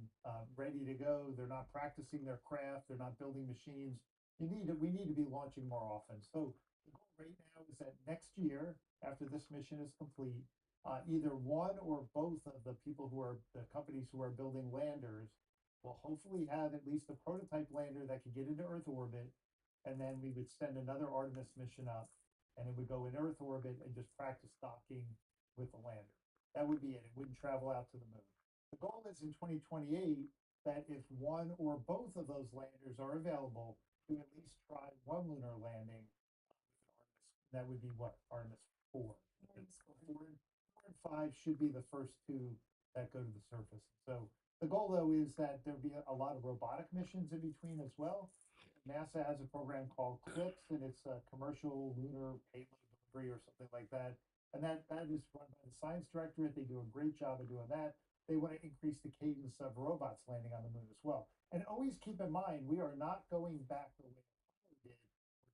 ready to go. They're not practicing their craft. They're not building machines. We need to be launching more often. So the goal right now is that next year, after this mission is complete, either one or both of the companies who are building landers will hopefully have at least a prototype lander that can get into Earth orbit, and then we would send another Artemis mission up, and it would go in Earth orbit and just practice docking with the lander. That would be it. It wouldn't travel out to the moon. The goal is in 2028 that if one or both of those landers are available, to at least try one lunar landing with Artemis. That would be what? Artemis 4. 4 and 5 should be the first two that go to the surface. So the goal, though, is that there'll be a lot of robotic missions in between as well. NASA has a program called CLIPS, and it's a commercial lunar payload delivery or something like that. And that is run by the science directorate. They do a great job of doing that. They want to increase the cadence of robots landing on the moon as well. And always keep in mind, we are not going back the way Apollo did.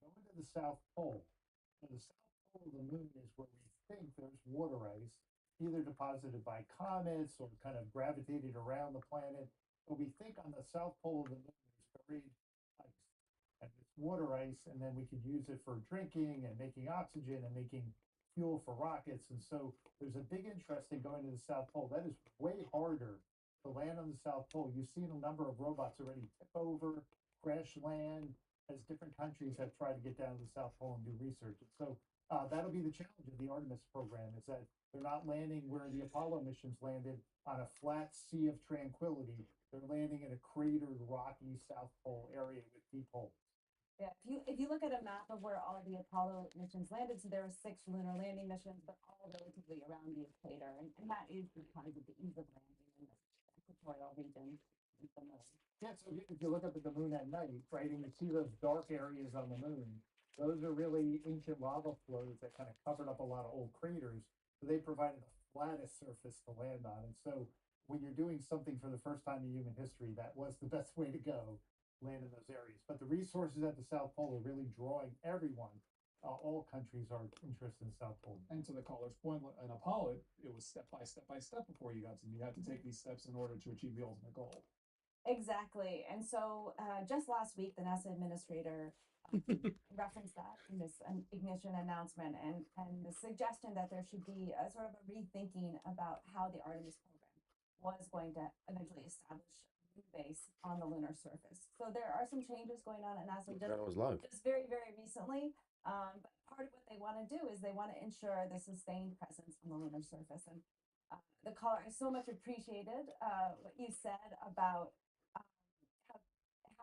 We're going to the South Pole. So the South Pole of the moon is where we think there's water ice, either deposited by comets or kind of gravitated around the planet. But we think on the South Pole of the moon there's buried ice. And it's water ice, and then we could use it for drinking and making oxygen and making fuel for rockets. And so there's a big interest in going to the South Pole. That is way harder to land on the South Pole. You've seen a number of robots already tip over, crash land, as different countries have tried to get down to the South Pole and do research. And so That'll be the challenge of the Artemis program, is that they're not landing where the Apollo missions landed on a flat sea of tranquility. They're landing in a cratered, rocky South Pole area with deep holes. Yeah, if you look at a map of where all the Apollo missions landed, so there were 6 lunar landing missions, but all relatively around the equator, and that is because of the ease of landing in the equatorial region of the moon. Yeah, so if you look up at the moon at night, right, and you see those dark areas on the moon, those are really ancient lava flows that kind of covered up a lot of old craters. So they provided the flattest surface to land on. And so when you're doing something for the first time in human history, that was the best way to go, land in those areas. But the resources at the South Pole are really drawing everyone. All countries are interested in the South Pole. And to the caller's point, an Apollo, it was step by step before you got to. You had to take these steps in order to achieve the ultimate goal. Exactly. And so just last week, the NASA administrator referenced that in this ignition announcement and the suggestion that there should be a sort of a rethinking about how the Artemis program was going to eventually establish a moon base on the lunar surface. So there are some changes going on at NASA just very, very recently. But part of what they want to do is they want to ensure the sustained presence on the lunar surface. And the caller, I so much appreciated what you said about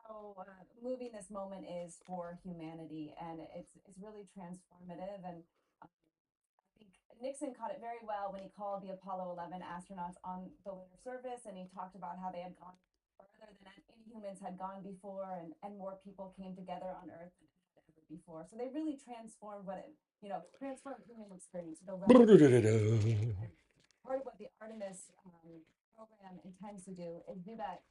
how moving this moment is for humanity, and it's really transformative. And I think Nixon caught it very well when he called the Apollo 11 astronauts on the lunar surface, and he talked about how they had gone further than any humans had gone before, and more people came together on Earth than had ever before. So they really transformed transformed human experience. Part of what the Artemis program intends to do is do that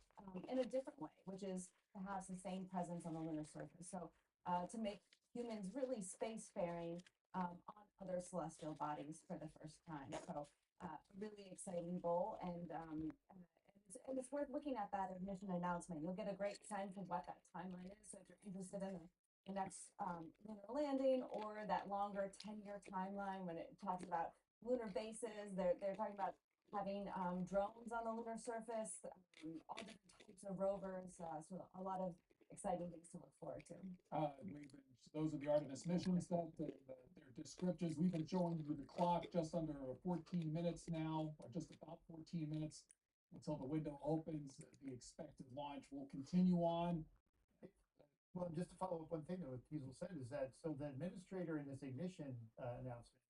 in a different way, which is to have sustained presence on the lunar surface. So to make humans really spacefaring on other celestial bodies for the first time. So really exciting goal, and it's worth looking at that ignition announcement. You'll get a great sense of what that timeline is. So if you're interested in the next lunar landing or that longer 10-year timeline when it talks about lunar bases, they're talking about having drones on the lunar surface, all different types of rovers. So a lot of exciting things to look forward to. Those are the Artemis missions. Their descriptions. We've been showing you the clock just under 14 minutes now, or just about 14 minutes until the window opens. The expected launch will continue on. Well, just to follow up one thing that what Kiesel said is that so the administrator in this ignition announcement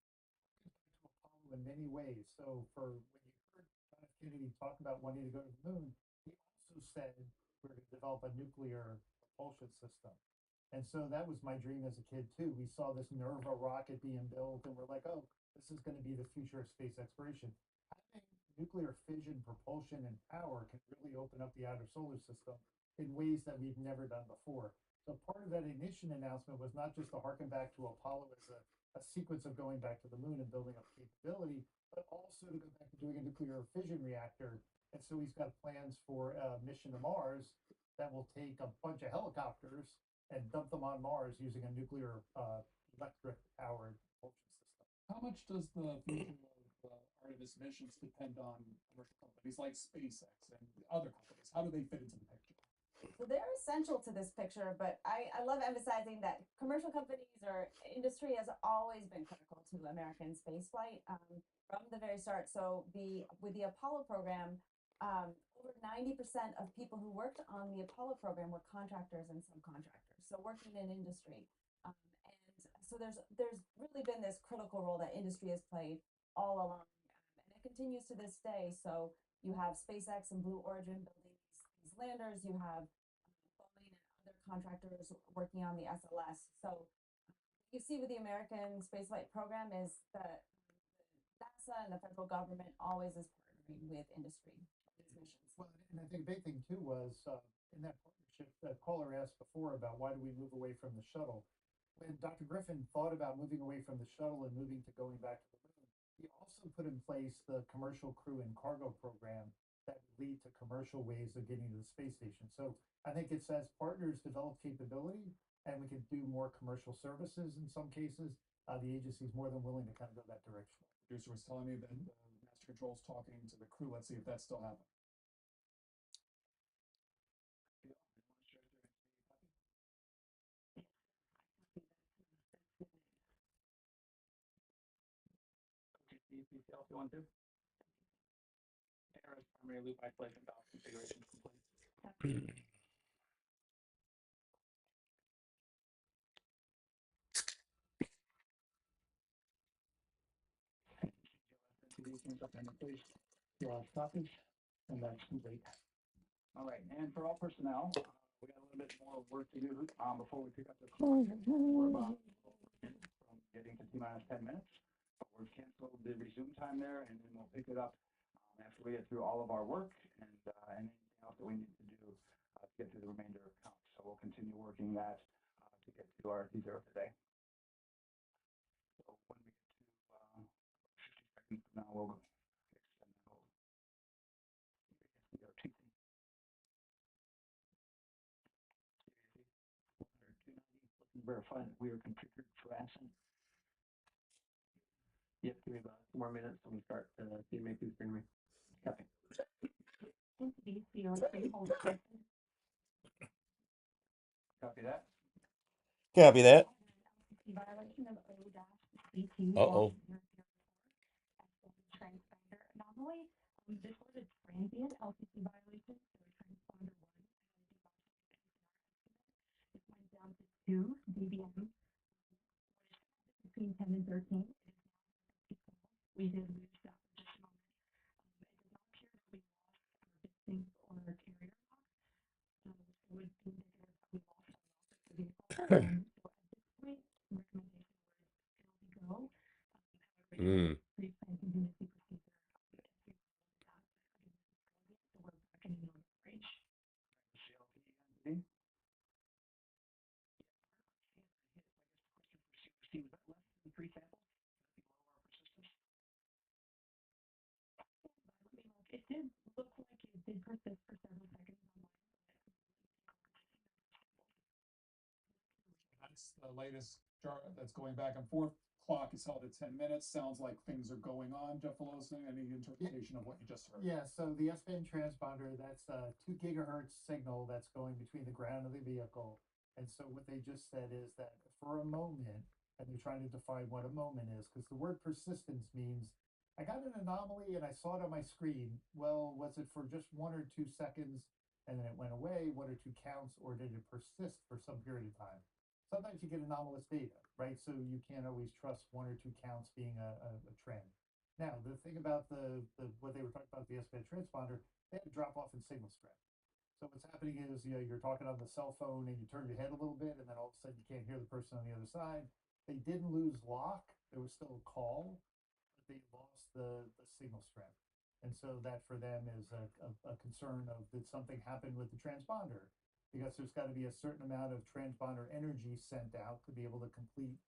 in many ways. So for when you heard John F. Kennedy talk about wanting to go to the moon, he also said we're going to develop a nuclear propulsion system. And so that was my dream as a kid too. We saw this Nerva rocket being built and we're like, oh, this is going to be the future of space exploration. Having nuclear fission, propulsion, and power can really open up the outer solar system in ways that we've never done before. So part of that ignition announcement was not just to harken back to Apollo as a sequence of going back to the moon and building up capability, but also to go back to doing a nuclear fission reactor. And so he's got plans for a mission to Mars that will take a bunch of helicopters and dump them on Mars using a nuclear electric powered propulsion system. How much does the future of Artemis missions depend on commercial companies like SpaceX and other companies? How do they fit into the picture? So they're essential to this picture, but I love emphasizing that commercial companies or industry has always been critical to American spaceflight from the very start. So with the Apollo program, over 90% of people who worked on the Apollo program were contractors and subcontractors, so working in industry. And so there's really been this critical role that industry has played all along, and it continues to this day. So you have SpaceX and Blue Origin building these landers. You have contractors working on the SLS. So you see with the American spaceflight program is that NASA and the federal government always is partnering with industry on these missions. Well, and I think a big thing too was in that partnership, the caller asked before about why do we move away from the shuttle. When Dr. Griffin thought about moving away from the shuttle and moving to going back to the moon, he also put in place the commercial crew and cargo program that would lead to commercial ways of getting to the space station. So I think it's as partners develop capability and we can do more commercial services in some cases, the agency is more than willing to kind of go that direction. Producer was telling me that Master Control's talking to the crew. Let's see if that's still happening. detail if you want to. Aremis primary loop isolation valve configuration complete. Copies, and that's complete. All right, and for all personnel, we got a little bit more work to do before we pick up the clock. We're about from getting to T-minus 10 minutes, but we've canceled the resume time there, and then we'll pick it up after we get through all of our work and anything else that we need to do to get through the remainder of count. So we'll continue working that to get to our T0 today. So when we get to 50 seconds from now, we'll extend that whole verify that we are configured for ascent. Yep, give me about 2 more minutes and we start CMA through screen. Copy. Copy that. Copy that. Uh-oh. Transponder anomaly. This was a transient LCC violation, so a transponder one. It went down to 2 dBm between 10 and 13. We did lose that for just a moment. It does not appear that we lost our distance or our carrier lock. So it would be indicative that we lost our lock of the vehicle. So at this point, recommendation was it'll be go. Pre-planned contingency procedure. So we're back in the normal range. Seems less than 3 samples. It did look like it did persist for several seconds online. That's the latest that's going back and forth. Clock is held at 10 minutes. Sounds like things are going on. Jeff Velosa, any interpretation of what you just heard? Yeah, so the S-band transponder, that's a 2 gigahertz signal that's going between the ground of the vehicle. And so what they just said is that for a moment, and they're trying to define what a moment is, because the word persistence means I got an anomaly and I saw it on my screen. Well, was it for just 1 or 2 seconds and then it went away, 1 or 2 counts, or did it persist for some period of time? Sometimes you get anomalous data, right? So you can't always trust 1 or 2 counts being a trend. Now, the thing about the what they were talking about, the S-band transponder, they had a drop off in signal strength. So what's happening is, you're talking on the cell phone and you turn your head a little bit, and then all of a sudden you can't hear the person on the other side. They didn't lose lock. There was still a call, but they lost the signal strength. And so that for them is a concern of, did something happen with the transponder? Because there's got to be a certain amount of transponder energy sent out to be able to complete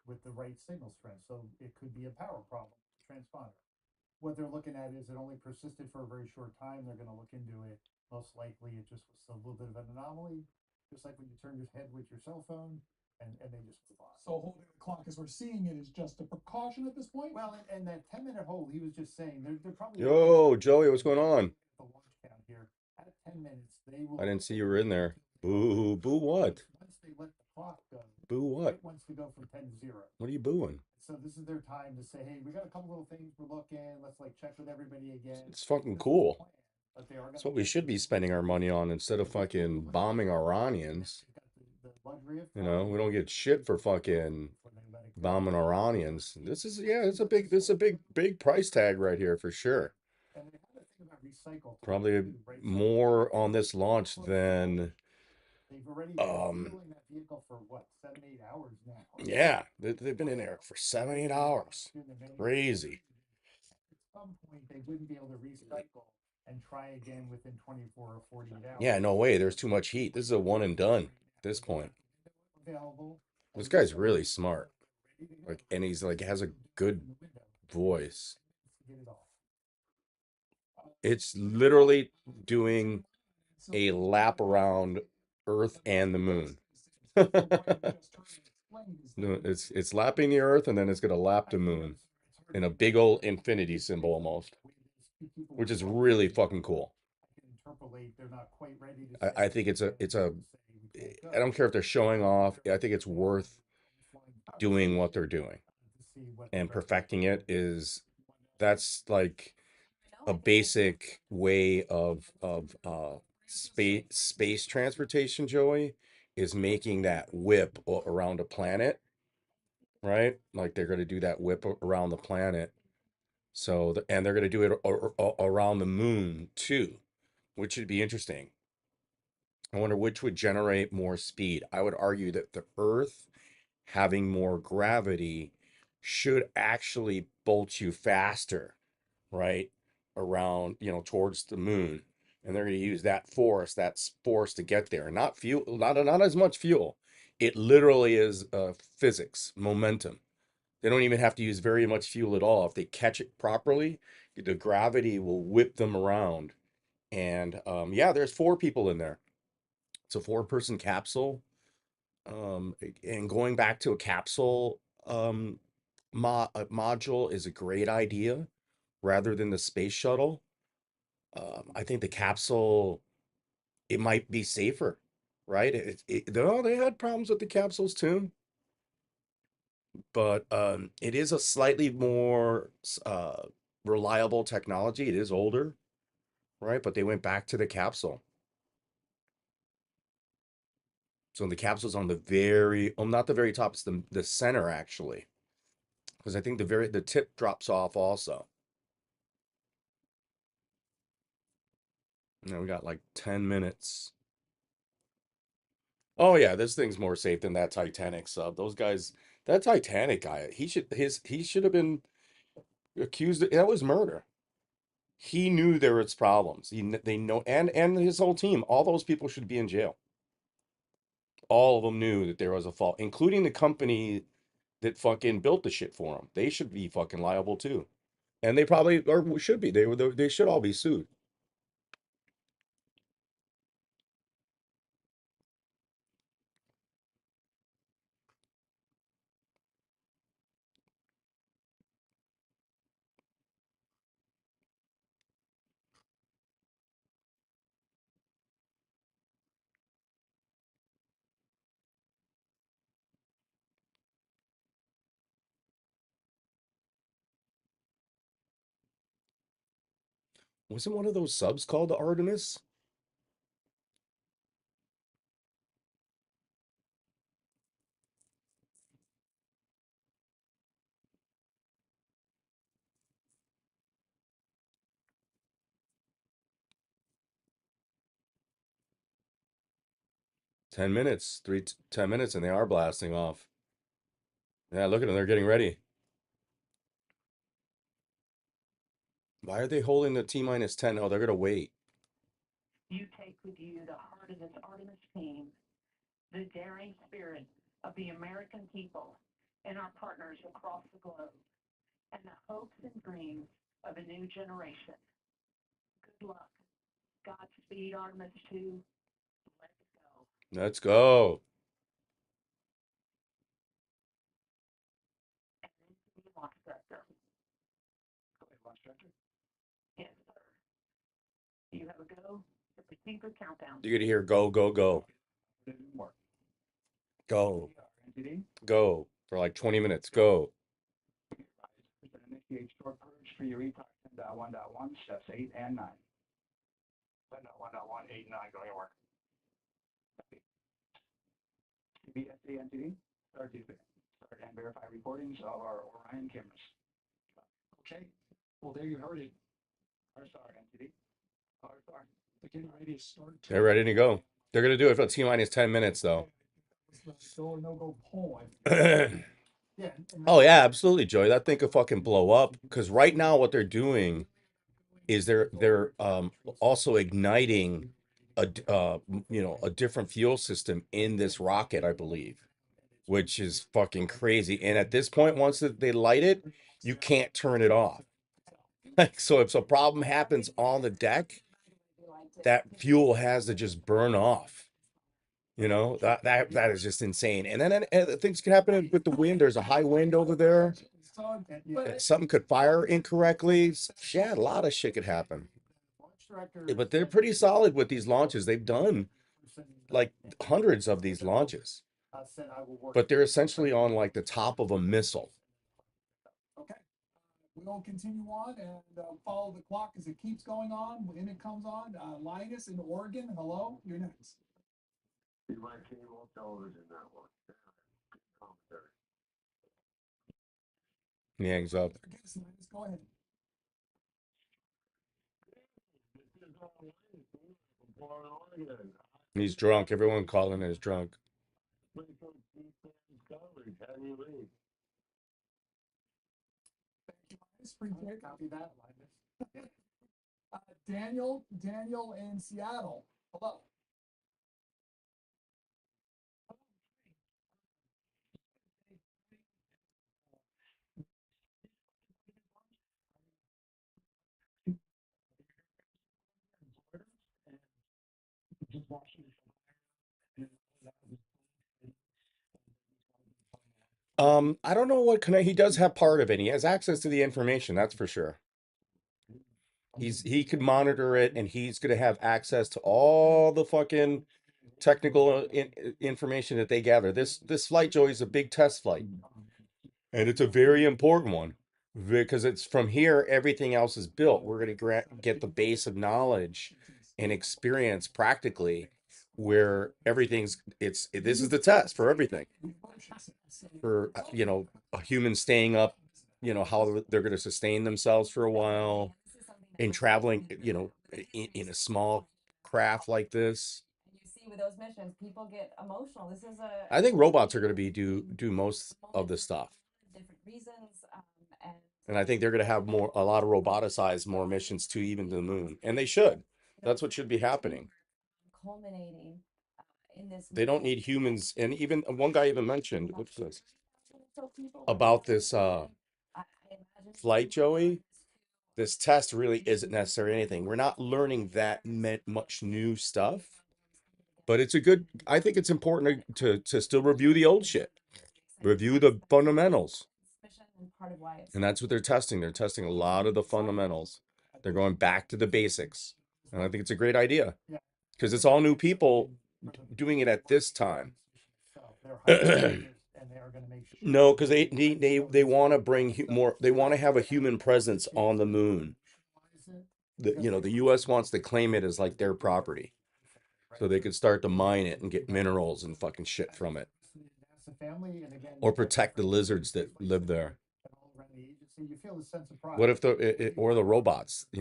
with the right signal strength. So it could be a power problem with the transponder. What they're looking at is it only persisted for a very short time. They're going to look into it. Most likely it just was a little bit of an anomaly, just like when you turn your head with your cell phone, and they just move on. So holding the clock as we're seeing it is just a precaution at this point? Well, and that 10-minute hold, he was just saying, they're probably... Yo, Joey, what's going on? The launch count here, at 10 minutes, they will... I didn't see you were in there. Boo, boo what? Once they let the clock go, Boo what? it wants to go from 10 to 0. What are you booing? So this is their time to say, hey, we got a couple little things we're looking, let's check with everybody again. It's fucking This is cool. the plan, but they are That's gonna what we should be spending our money on instead of fucking bombing Iranians. the luxury of You know, we don't get shit for fucking bombing Iranians. This is, yeah, it's a big price tag right here for sure. And they have a thing about recycle. Probably too, right? So more on this launch than they've already been fueling that vehicle for what, 7-8 hours now. yeah, they've been in there for 7-8 hours. Crazy. At some point, they wouldn't be able to recycle and try again within 24 or 48 hours. Yeah, no way. There's too much heat. This is a one and done at this point. Available. This guy's really smart. And he's has a good voice. It's literally doing a lap around Earth and the moon. No, it's lapping the Earth and then it's gonna lap the moon in a big old infinity symbol almost, which is really fucking cool. I think it's a I don't care if they're showing off. I think it's worth doing what they're doing, and perfecting it is That's like a basic way of space transportation, Joey, is making that whip around a planet, right? Like they're going to do that whip around the planet. So, and they're going to do it around the moon too, which should be interesting. I wonder which would generate more speed. I would argue that the Earth having more gravity should actually bolt you faster, right? Around, towards the moon. And they're going to use that force to get there. Not fuel, not as much fuel. It literally is physics, momentum. They don't even have to use very much fuel at all. If they catch it properly, the gravity will whip them around. And yeah, there's 4 people in there. It's a 4-person capsule. And going back to a capsule module is a great idea rather than the space shuttle. I think the capsule, it might be safer, right? They had problems with the capsules too, but it is a slightly more reliable technology. It is older, right? But they went back to the capsule. So the capsule's on the not the very top, it's the center actually, because I think the tip drops off also. We got like 10 minutes. Oh yeah, this thing's more safe than that Titanic sub. Those guys, that Titanic guy, he should have been accused that was murder. He knew there was problems. They know, and his whole team, all those people should be in jail. All of them knew that there was a fault, including the company that fucking built the shit for them. They should be fucking liable too. And they probably or should be. They should all be sued. Wasn't one of those subs called the Artemis? Ten minutes, 10 minutes, and they are blasting off. Yeah, look at them. They're getting ready. Why are they holding the T minus 10? Oh, they're going to wait. You take with you the heart of this Artemis team, the daring spirit of the American people and our partners across the globe, and the hopes and dreams of a new generation. Good luck. Godspeed, Artemis 2. Let's go. Let's go. And then to the launch director. Go ahead, launch director. Yes, sir. Do you have a go? Proceed with countdown. You're going to hear go, go, go. Go. Go. For like 20 minutes. Go. Initiate short purge for your ETOC 10.1.1, steps 8 and 9. 10.1.1, 8, 9, going to work. CBSA entity, start and verify recordings of our Orion cameras. Okay, well, there you heard it. RSR entity, RSR. They're getting ready to start. They're ready to go. They're going to do it for T minus 10 minutes, though. No-go poll. Yeah. Oh, yeah, absolutely, Joey. That thing could fucking blow up. Because right now, what they're doing is they're also igniting a different fuel system in this rocket, I believe, which is fucking crazy. And at this point, once they light it, you can't turn it off. So if a problem happens on the deck, that fuel has to just burn off. That is just insane. And then things can happen with the wind. There's a high wind over there. Something could fire incorrectly. Yeah, a lot of shit could happen. But they're pretty solid with these launches. They've done like hundreds of these launches. But they're essentially on like the top of a missile. We'll continue on and follow the clock as it keeps going on. When it comes on, Linus in Oregon, hello, you're next. Be my cable television network. Commentary. He hangs up. Yes, Linus, go ahead. This is Linus from Portland, Oregon. He's drunk. Everyone calling is drunk. Thank you, Linus. Appreciate it. Copy that, Linus. Daniel in Seattle. Hello. I don't know what connect. He does have part of it. He has access to the information, that's for sure. He could monitor it, and he's gonna have access to all the fucking technical information that they gather. This flight, Joey, is a big test flight, and it's a very important one because it's from here everything else is built. We're gonna get the base of knowledge and experience practically where everything's. This is the test for everything. For a human staying up, how they're going to sustain themselves for a while and traveling, in a small craft like this. And you see with those missions, people get emotional. This is a I think robots are going to do most of the stuff. different reasons, And I think they're going to have a lot of roboticized more missions too, even to the moon. And they should. That's what should be happening. culminating in this. They don't need humans. And even one guy even mentioned, what's this? So people About this I imagine flight, Joey. This test really isn't necessarily anything. We're not learning that much new stuff, but I think it's important to still review the old shit, review the fundamentals. And that's what they're testing. They're testing a lot of the fundamentals. They're going back to the basics. And I think it's a great idea because it's all new people doing it at this time. No, because they want to bring more. They want to have a human presence on the moon. The U.S. wants to claim it as like their property, so they could start to mine it and get minerals and fucking shit from it, or protect the lizards that live there. What if the robots, the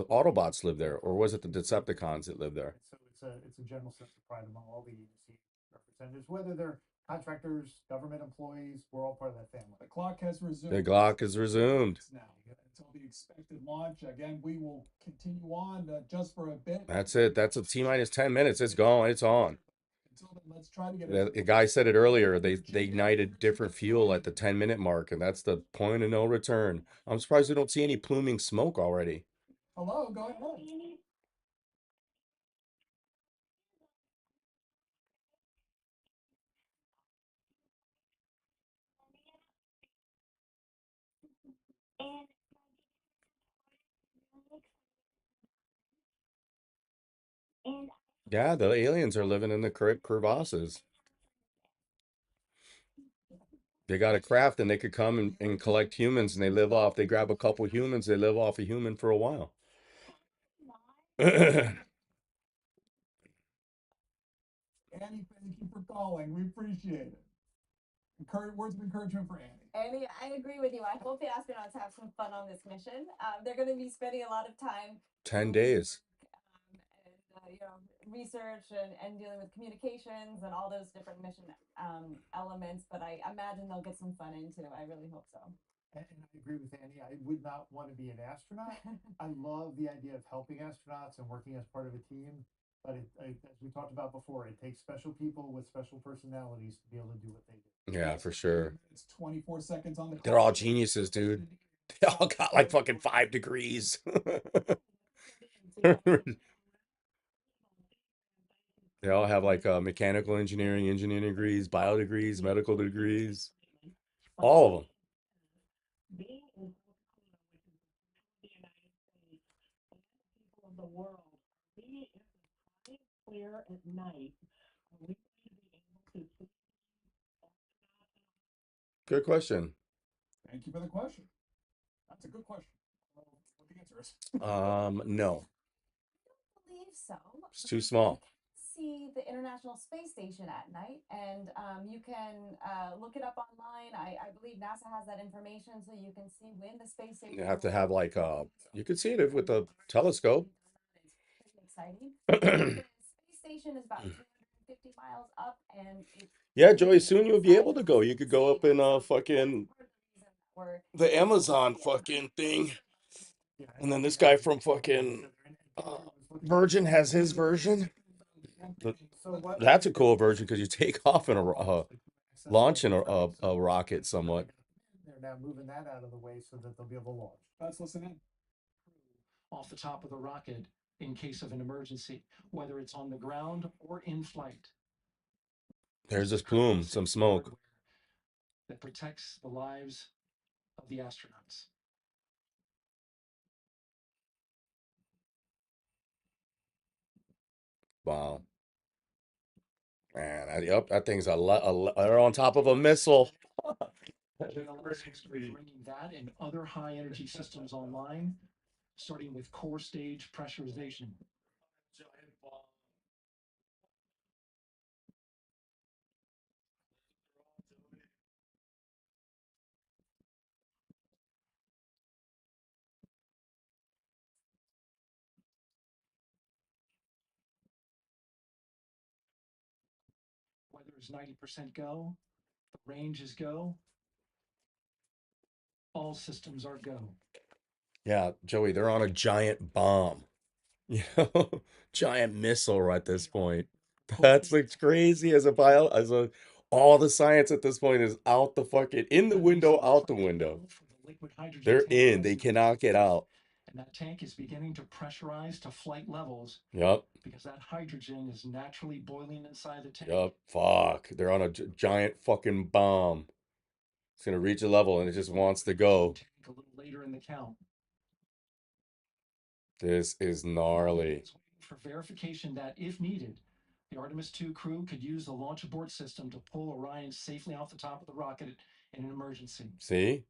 Autobots live there, or was it the Decepticons that live there? So it's a general sense of pride among all the agency representatives, whether they're contractors, government employees, we're all part of that family. The clock has resumed. The clock is resumed. Now, until the expected launch. Again, we will continue on just for a bit. That's it. That's a T-minus 10 minutes. It's gone. It's on. Until then, let's try to get The guy said it earlier. They ignited different fuel at the 10-minute mark, and that's the point of no return. I'm surprised we don't see any pluming smoke already. Hello, go ahead. Yeah, the aliens are living in the crevasses. They got a craft, and they could come and collect humans, and they grab a couple humans, they live off a human for a while. Annie, thank you for calling. We appreciate it. Words of encouragement for Annie. Annie, I agree with you. I hope the astronauts have some fun on this mission. They're going to be spending a lot of time 10 days. Research and dealing with communications and all those different mission elements. But I imagine they'll get some fun into. I really hope so. And I agree with Annie. I would not want to be an astronaut. I love the idea of helping astronauts and working as part of a team. But as we talked about before, it takes special people with special personalities to be able to do what they do. Yeah, for sure. It's 24 seconds on the clock. They're all geniuses, dude. They all got like fucking 5 degrees. They all have like mechanical engineering degrees, bio degrees, medical degrees. All of them. The world, we if the sky is clear at night, are we going to be able to see? Good question. Thank you for the question. That's a good question. I don't know what the answer is. No, I believe so. it's too small. See the International Space Station at night, and you can look it up online. I believe NASA has that information, so you can see when the space station. You have to have like you can see it with a telescope. It's pretty exciting. The space station is about 250 miles up, and it's Yeah, Joey, soon you'll be able to go. You could go up in fucking the Amazon fucking thing. And then this guy from fucking Virgin has his version. That's a cool version because you take off in a launch in a rocket somewhat. They're now moving that out of the way so that they'll be able to launch. Let's listen in. Off the top of the rocket in case of an emergency, whether it's on the ground or in flight. There's this plume, some smoke. That protects the lives of the astronauts. Wow. Man, yep, that thing's they're on top of a missile. Bringing that and other high energy systems online, starting with core stage pressurization. Weather is 90% go, the range is go, all systems are go. Yeah, Joey, they're on a giant bomb. You know, giant missile at this point. That's like crazy as all the science at this point is out the fucking in the window, out the window. They're in, they cannot get out. And that tank is beginning to pressurize to flight levels. Yep. Because that hydrogen is naturally boiling inside the tank. Yep. Fuck. They're on a giant fucking bomb. It's gonna reach a level and it just wants to go. A little later in the count. This is gnarly. For verification that, if needed, the Artemis II crew could use the launch abort system to pull Orion safely off the top of the rocket in an emergency. See?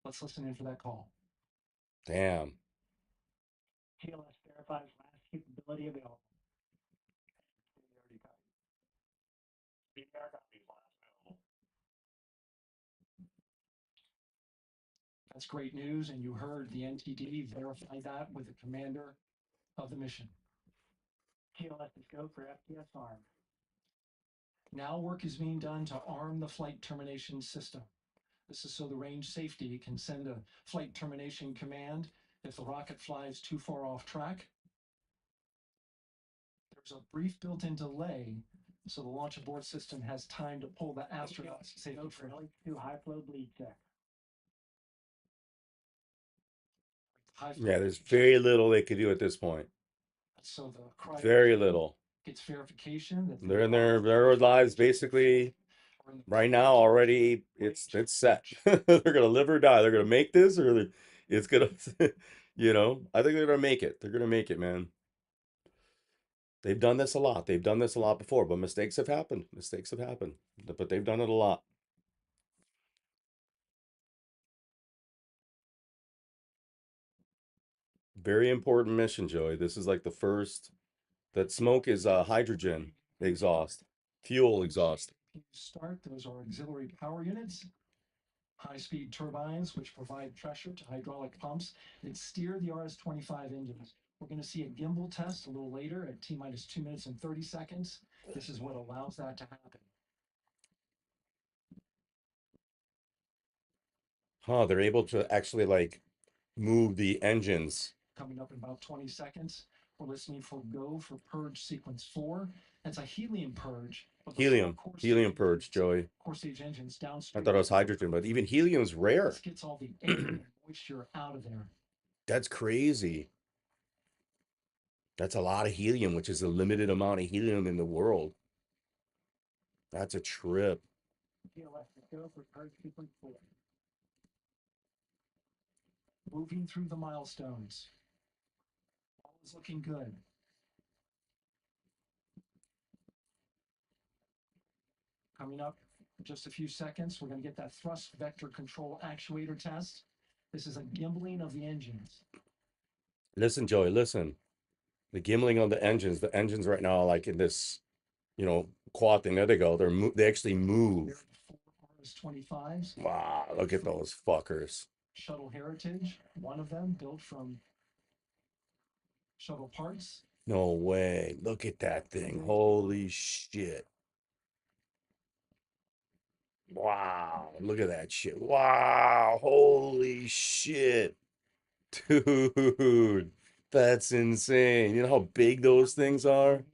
Let's listen in for that call. Damn. TLS verifies last capability available. That's great news, and you heard the NTD verify that with the commander of the mission. TLS is go for FTS arm. Now work is being done to arm the flight termination system. This is so the range safety can send a flight termination command if the rocket flies too far off track. There's a brief built-in delay, so the launch abort system has time to pull the astronauts safely for LH2 high flow bleed check. Yeah, there's very little they could do at this point. So the very little. Gets verification that they're in their lives basically right now already. It's set. They're gonna live or die. They're gonna make this, or it's gonna, you know. I think they're gonna make it. They're gonna make it, man. They've done this a lot. They've done this a lot before, but mistakes have happened. Mistakes have happened, but they've done it a lot. Very important mission, Joey. This is like the first. That smoke is hydrogen exhaust, fuel exhaust. Start. Those are auxiliary power units. High-speed turbines, which provide pressure to hydraulic pumps that steer the RS-25 engines. We're going to see a gimbal test a little later at T-minus 2 minutes and 30 seconds. This is what allows that to happen. Huh, they're able to actually like move the engines. Coming up in about 20 seconds, we're listening for go for purge sequence 4. That's a helium purge. Helium purge, Joey. Core stage engines I downstream. thought it was hydrogen, but even helium's rare. This gets all the air and moisture out of there. That's crazy. That's a lot of helium, which is a limited amount of helium in the world. That's a trip. Go for purge sequence 4. Moving through the milestones. All is looking good. Coming up in just a few seconds, we're going to get that thrust vector control actuator test. This is a gimbling of the engines. Listen, Joey, listen. The gimbling on the engines right now are like in this, you know, quad thing. There they go. They actually move. Four RS-25s. Wow, look at those fuckers. Shuttle Heritage, one of them built from shuttle parts. No way. Look at that thing. Holy shit. Wow. Look at that shit. Wow. Holy shit. Dude, that's insane. You know how big those things are?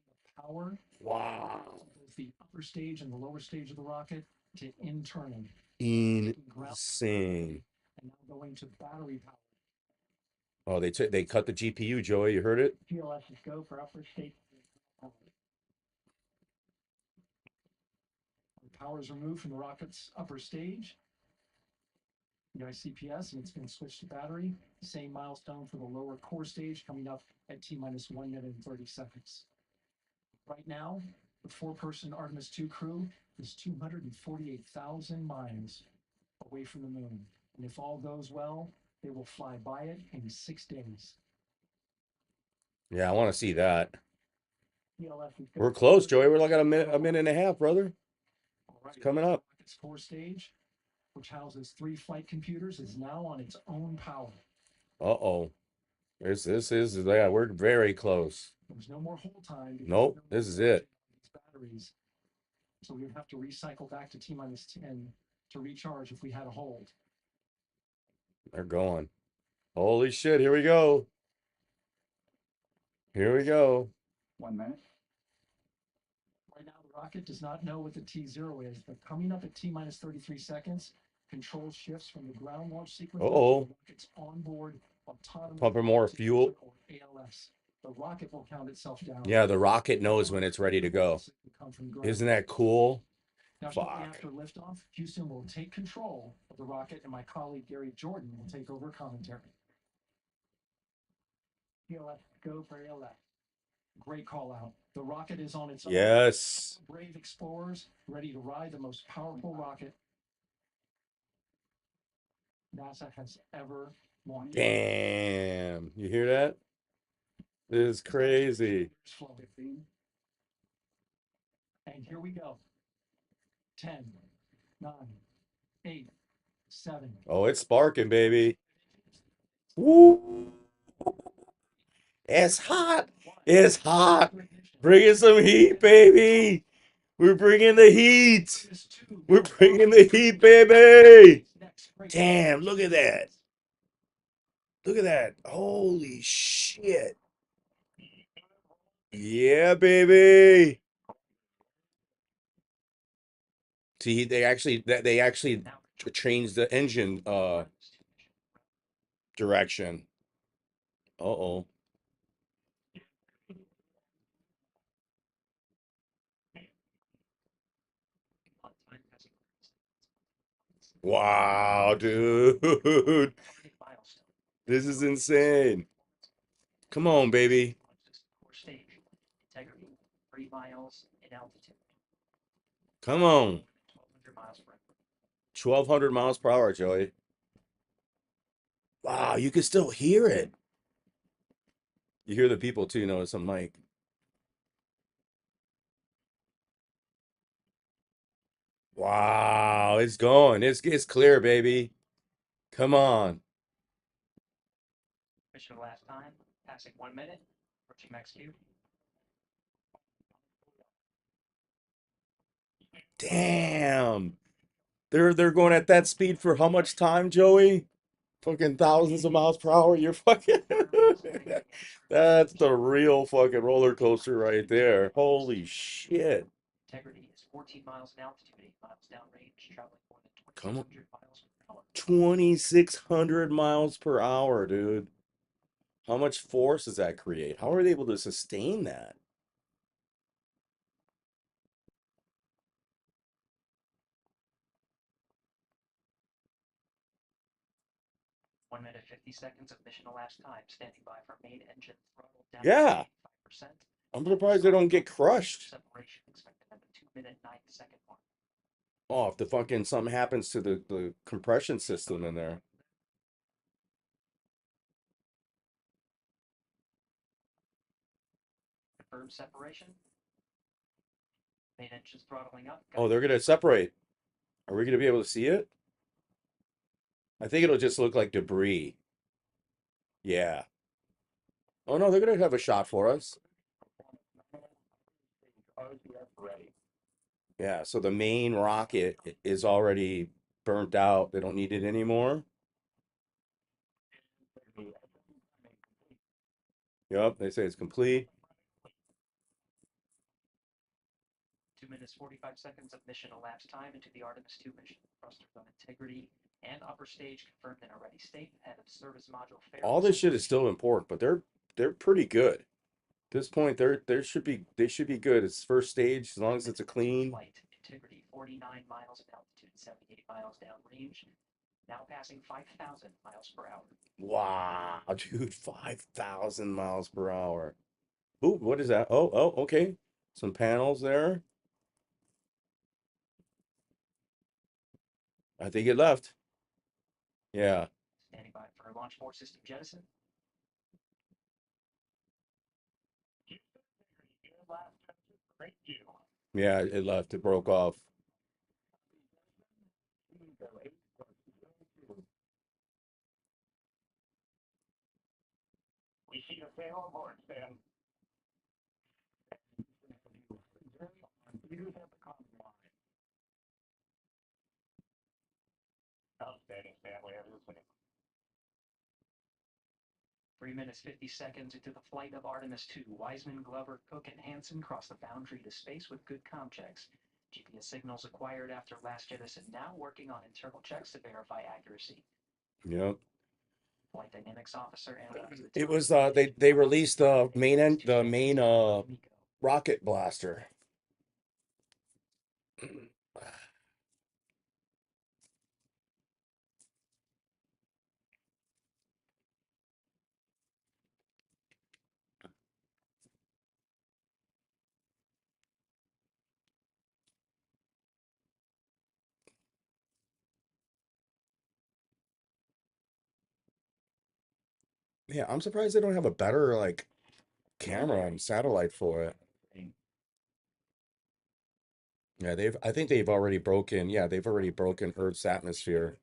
Power. Wow. Both the upper stage and the lower stage of the rocket to internal. Insane. And now going to battery power. Oh, they cut the GPU, Joey. You heard it? GLS is go for upper stage. Power is removed from the rocket's upper stage. The ICPS, and it's been switched to battery. Same milestone for the lower core stage coming up at T-minus 1 minute and 30 seconds. Right now, the 4-person Artemis 2 crew is 248,000 miles away from the moon. And if all goes well, they will fly by it in 6 days. Yeah, I want to see that. TLF is We're close, Joey. We're like at a minute and a half, brother. Alright, It's coming up. Its core stage, which houses 3 flight computers, is now on its own power. Uh-oh. This is, yeah, we're very close. There's no more hold time. Nope, this is it. Batteries. So we would have to recycle back to T-minus 10 to recharge if we had a hold. They're going. Holy shit, here we go. Here we go. 1 minute. Right now, the rocket does not know what the T0 is, but coming up at T-minus 33 seconds, control shifts from the ground launch sequence to the rocket's onboard autonomous Pumping more fuel. or ALS. The rocket will count itself down. Yeah, the rocket knows when it's ready to go. Isn't that cool? Now, shortly after liftoff, Houston will take control of the rocket, and my colleague Gary Jordan will take over commentary. GLS go for ALS. Great call out. The rocket is on its own. Yes. Brave explorers ready to ride the most powerful rocket NASA has ever launched. Damn. You hear that? This is crazy. And here we go. 10, 9, 8, 7. Oh, it's sparking, baby. Woo! It's hot. It's hot. Bringing some heat, baby. We're bringing the heat. We're bringing the heat, baby. Damn, look at that. Look at that. Holy shit. Yeah, baby. See, they actually changed the engine direction. Uh-oh. Wow, dude. This is insane. Come on, baby. Core stage, integrity, 3 miles in altitude. Come on. 1,200 miles per hour. 1,200 miles per hour, Joey. Wow, you can still hear it. You hear the people too, notice I'm like. Wow, it's going. It's clear, baby. Come on. Mission last time, passing 1 minute, approaching max Q. Damn. They're going at that speed for how much time, Joey? Fucking thousands of miles per hour. You're fucking That's the real fucking roller coaster right there. Holy shit. Integrity is 14 miles in altitude, 8 miles downrange, traveling more than 2,600 Come on. miles per hour. 2,600 miles per hour, dude. How much force does that create? How are they able to sustain that? One minute 50 seconds of mission elapsed time. Standing by for main engine throttle down. Yeah. 5%. I'm surprised they don't get crushed. Separation expected at the 2-minute 9-second mark. Oh, if the fucking something happens to the compression system in there. herb separation. Main engines throttling up. Oh, they're gonna separate. Are we gonna be able to see it? I think it'll just look like debris. Yeah. Oh no, they're gonna have a shot for us. ready. Yeah, so the main rocket is already burnt out. They don't need it anymore. Yep, they say it's complete. 2 minutes 45 seconds of mission elapsed time into the Artemis 2 mission. Thrusters on integrity and upper stage confirmed in a ready state. Head of service module fair. All this shit is still important, but they're pretty good. At this point, they should be good. It's first stage as long as it's a clean. Flight integrity 49 miles in altitude, 78 miles downrange. Now passing 5,000 miles per hour. Wow, dude, 5,000 miles per hour. Ooh, what is that? Oh, okay. Some panels there. I think it left. Yeah. Standing by for launch 4 system jettison. Yeah, it left. It broke off. We see a fail on board, Stan. You have the common line. Outstanding, Stan. We have this thing. 3 minutes 50 seconds into the flight of Artemis 2, Wiseman, Glover, Cook, and Hansen cross the boundary to space with good comm checks. GPS signals acquired after last jettison, now working on internal checks to verify accuracy. Yep. Flight dynamics officer and It was they released the main rocket blaster. Yeah, I'm surprised they don't have a better like camera and satellite for it. Yeah, I think they've already broken. Yeah, they've already broken Earth's atmosphere.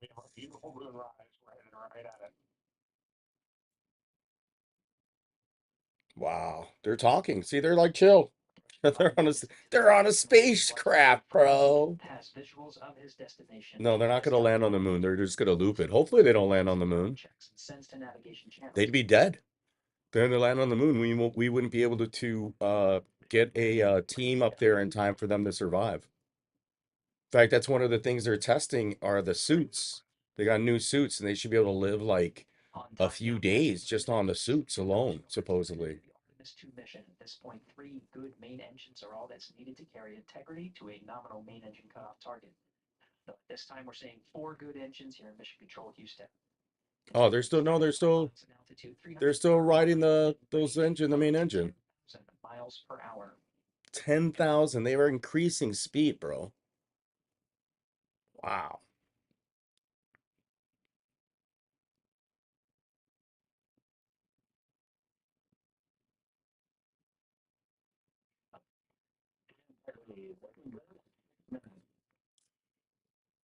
We have a beautiful moonrise. We're headed right at it. Wow, they're talking. See, they're like chill. They're on a spacecraft, bro. Has visuals of his destination. No, they're not going to land on the moon. They're just going to loop it. Hopefully, they don't land on the moon. Sends to navigation channels. They'd be dead. Then they land on the moon. We wouldn't be able to get a team up there in time for them to survive. In fact, that's one of the things they're testing are the suits. They got new suits, and they should be able to live like a few days just on the suits alone, supposedly. Artemis 2 mission. At this point, 3 good main engines are all that's needed to carry integrity to a nominal main engine cutoff target. Though at this time, we're seeing 4 good engines here in Mission Control Houston. Oh, they're still riding the main engine. Miles per hour. 10,000. They were increasing speed, bro. Wow.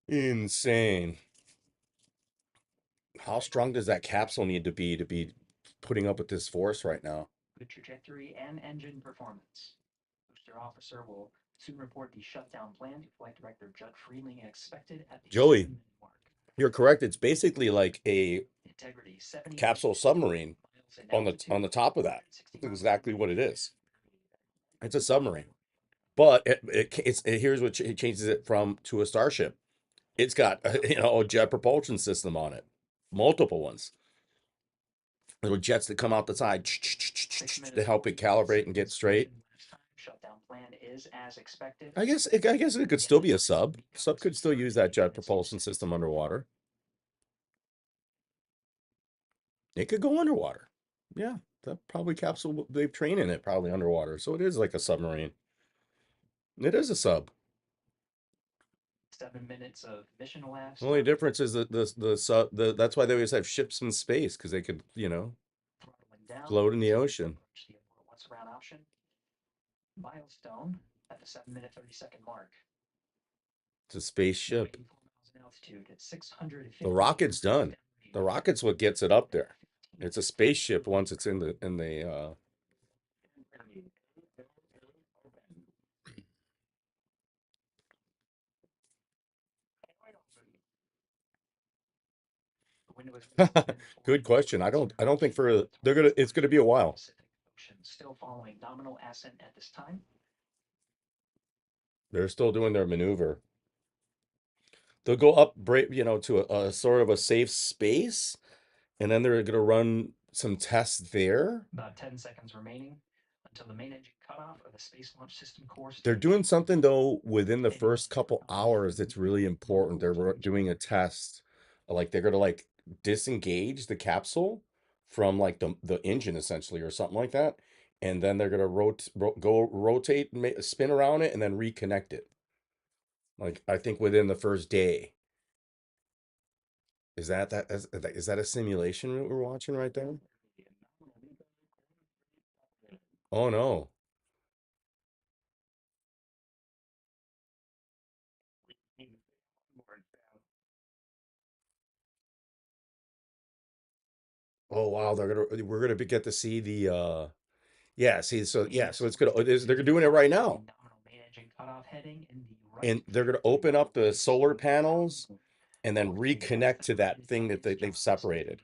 Insane. How strong does that capsule need to be putting up with this force right now? Good trajectory and engine performance. Booster officer will soon report the shutdown plan to Flight Director Judd Freeling expected at the Joey, 7-minute mark. you're correct. It's basically like a Integrity 70 capsule submarine on the top of that. 60 That's exactly what it is. It's a submarine, but here's what it changes it from to a starship. It's got a jet propulsion system on it, multiple ones. Little jets that come out the side to help it calibrate and get straight. Shutdown plan is as expected. I guess it could still be a sub. Sub could still use that jet propulsion system underwater. It could go underwater. Yeah, that probably capsule they've trained in it probably underwater. So it is like a submarine. It is a sub. 7 minutes of mission elapsed. The only difference is that that's why they always have ships in space because they could, float in the ocean. The once around option. Milestone at the 7-minute 30-second mark. It's a spaceship. 84 miles in altitude at 650. The rocket's done. The rocket's what gets it up there. It's a spaceship once it's in the Good question. I don't think it's gonna be a while. Still following nominal ascent at this time. They're still doing their maneuver. They'll go up, to a sort of a safe space, and then they're gonna run some tests there. About 10 seconds remaining until the main engine cutoff of the Space Launch System course. They're doing something though within the first couple hours that's really important. They're doing a test, like they're gonna like disengage the capsule from like the engine essentially or something like that, and then they're gonna rotate, spin around it, and then reconnect it. Like I think within the first day. Is that a simulation we're watching right there? Oh no. Oh wow, we're gonna get to see the they're doing it right now. And they're gonna open up the solar panels and then reconnect to that thing that they've separated.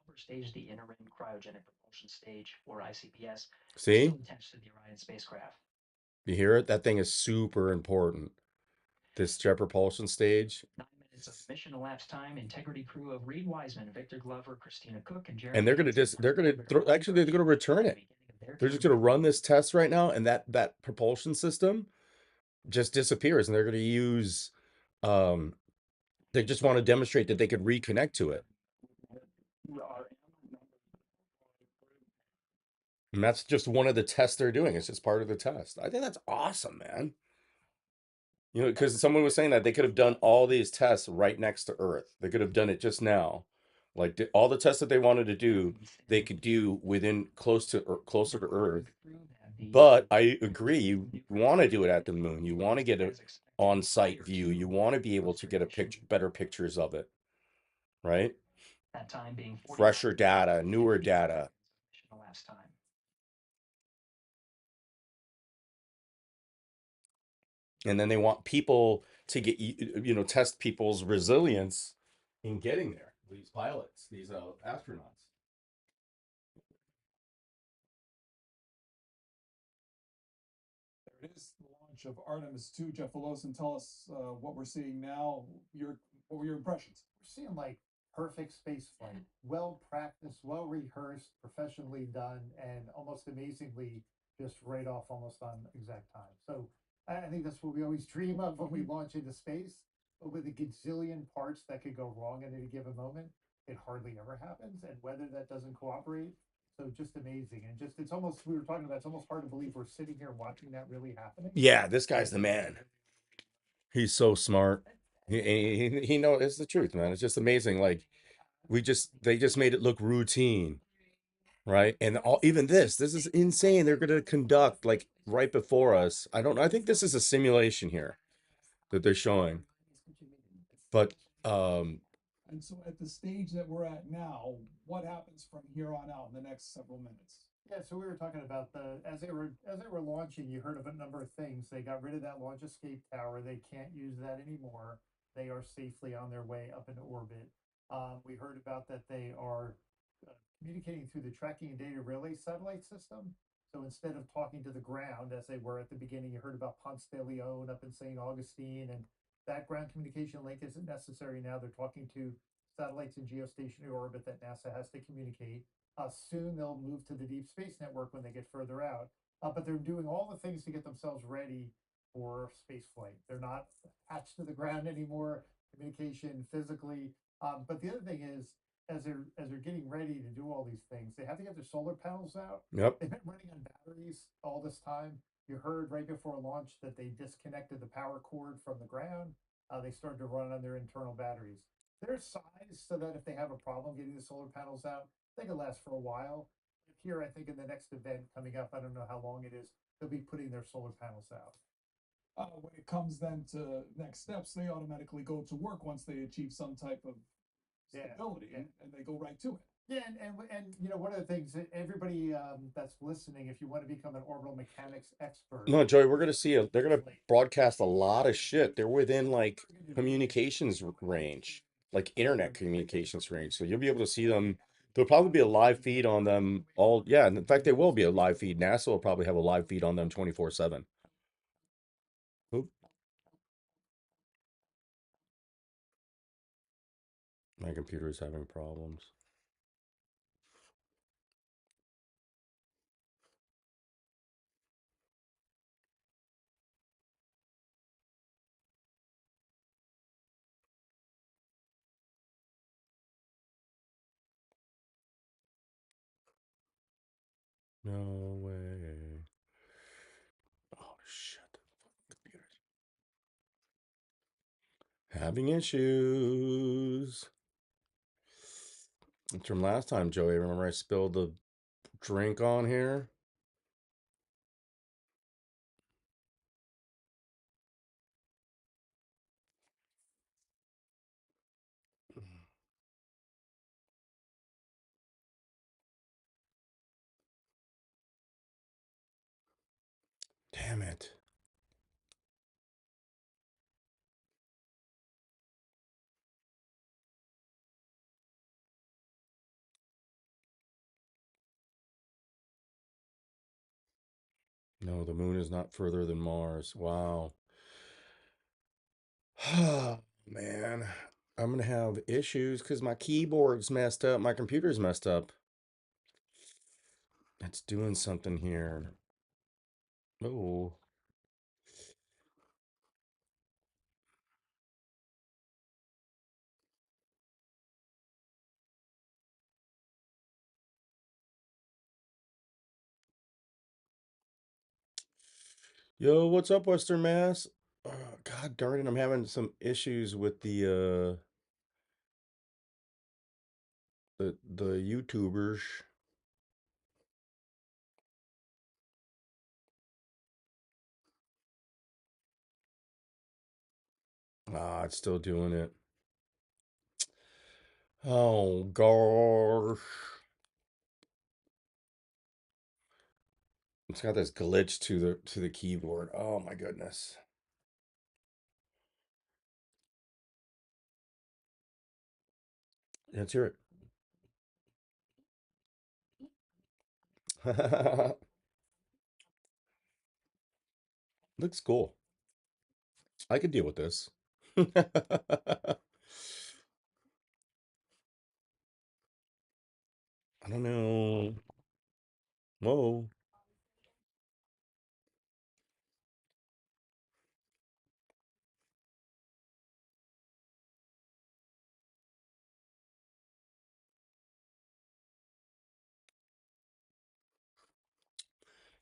Upper stage, the inner ring cryogenic propulsion stage, or ICPS, See? still attached to the Orion spacecraft. You hear it? That thing is super important. This jet propulsion stage. 9 minutes of mission elapsed time. Integrity crew of Reed Wiseman, Victor Glover, Christina Cook, and Jeremy. And they're gonna return it. They're just gonna run this test right now, and that propulsion system just disappears, and they're gonna use they just want to demonstrate that they could reconnect to it. And that's just one of the tests they're doing. It's just part of the test. I think that's awesome, man. Because someone was saying that they could have done all these tests right next to Earth. They could have done it just now. Like all the tests that they wanted to do, they could do within closer to Earth. But I agree, you want to do it at the moon. You want to get an on-site view. You want to be able to get better pictures of it, right? That time being Fresher data, newer data. The last time. And then they want people to get, test people's resilience in getting there. These pilots, these astronauts. There it is, the launch of Artemis 2. Jeff Velosin, tell us what we're seeing now. What were your impressions? We're seeing like perfect space flight, well practiced, well rehearsed, professionally done, and almost amazingly just right off almost on exact time. So I think that's what we always dream of when we launch into space. But with a gazillion parts that could go wrong at any given moment, it hardly ever happens. And whether that doesn't cooperate, so just amazing. And just it's almost we were talking about it's almost hard to believe we're sitting here watching that really happening. Yeah, this guy's the man. He's so smart. He knows it's the truth, man. It's just amazing. Like they just made it look routine, right? And even this is insane. They're gonna conduct like right before us. I think this is a simulation here that they're showing. But and so at the stage that we're at now, what happens from here on out in the next several minutes? Yeah, so we were talking about as they were launching, you heard of a number of things. They got rid of that launch escape tower. They can't use that anymore. They are safely on their way up into orbit. We heard about that they are communicating through the tracking and data relay satellite system. So instead of talking to the ground as they were at the beginning, you heard about Ponce de Leon up in St. Augustine, and that ground communication link isn't necessary now. They're talking to satellites in geostationary orbit that NASA has to communicate. Soon they'll move to the Deep Space Network when they get further out. But they're doing all the things to get themselves ready for space flight. They're not attached to the ground anymore, communication physically. But the other thing is, as they're getting ready to do all these things, they have to get their solar panels out. Yep. They've been running on batteries all this time. You heard right before launch that they disconnected the power cord from the ground. They started to run on their internal batteries. They're sized so that if they have a problem getting the solar panels out, they can last for a while. Here, I think in the next event coming up, I don't know how long it is, they'll be putting their solar panels out. When it comes then to next steps, they automatically go to work once they achieve some type of stability, and they go right to it. Yeah, and you know, one of the things that everybody that's listening, if you want to become an orbital mechanics expert, No, Joey, we're gonna see they're gonna broadcast a lot of shit. They're within like communications range, like internet communications range. So you'll be able to see them. There'll probably be a live feed on them all. Yeah, and in fact, there will be a live feed. NASA will probably have a live feed on them 24/7. Oop. My computer is having problems. No way. Oh shit. Computer's having issues. It's from last time, Joey. Remember I spilled the drink on here? Damn it. No, the moon is not further than Mars. Wow. Oh, man. I'm going to have issues because my keyboard's messed up. My computer's messed up. It's doing something here. Oh. Yo, what's up, Western Mass? God darn it, I'm having some issues with the YouTubers. Ah, it's still doing it. Oh gosh. It's got this glitch to the keyboard. Oh my goodness. Let's hear it. Looks cool. I could deal with this. I don't know. Whoa.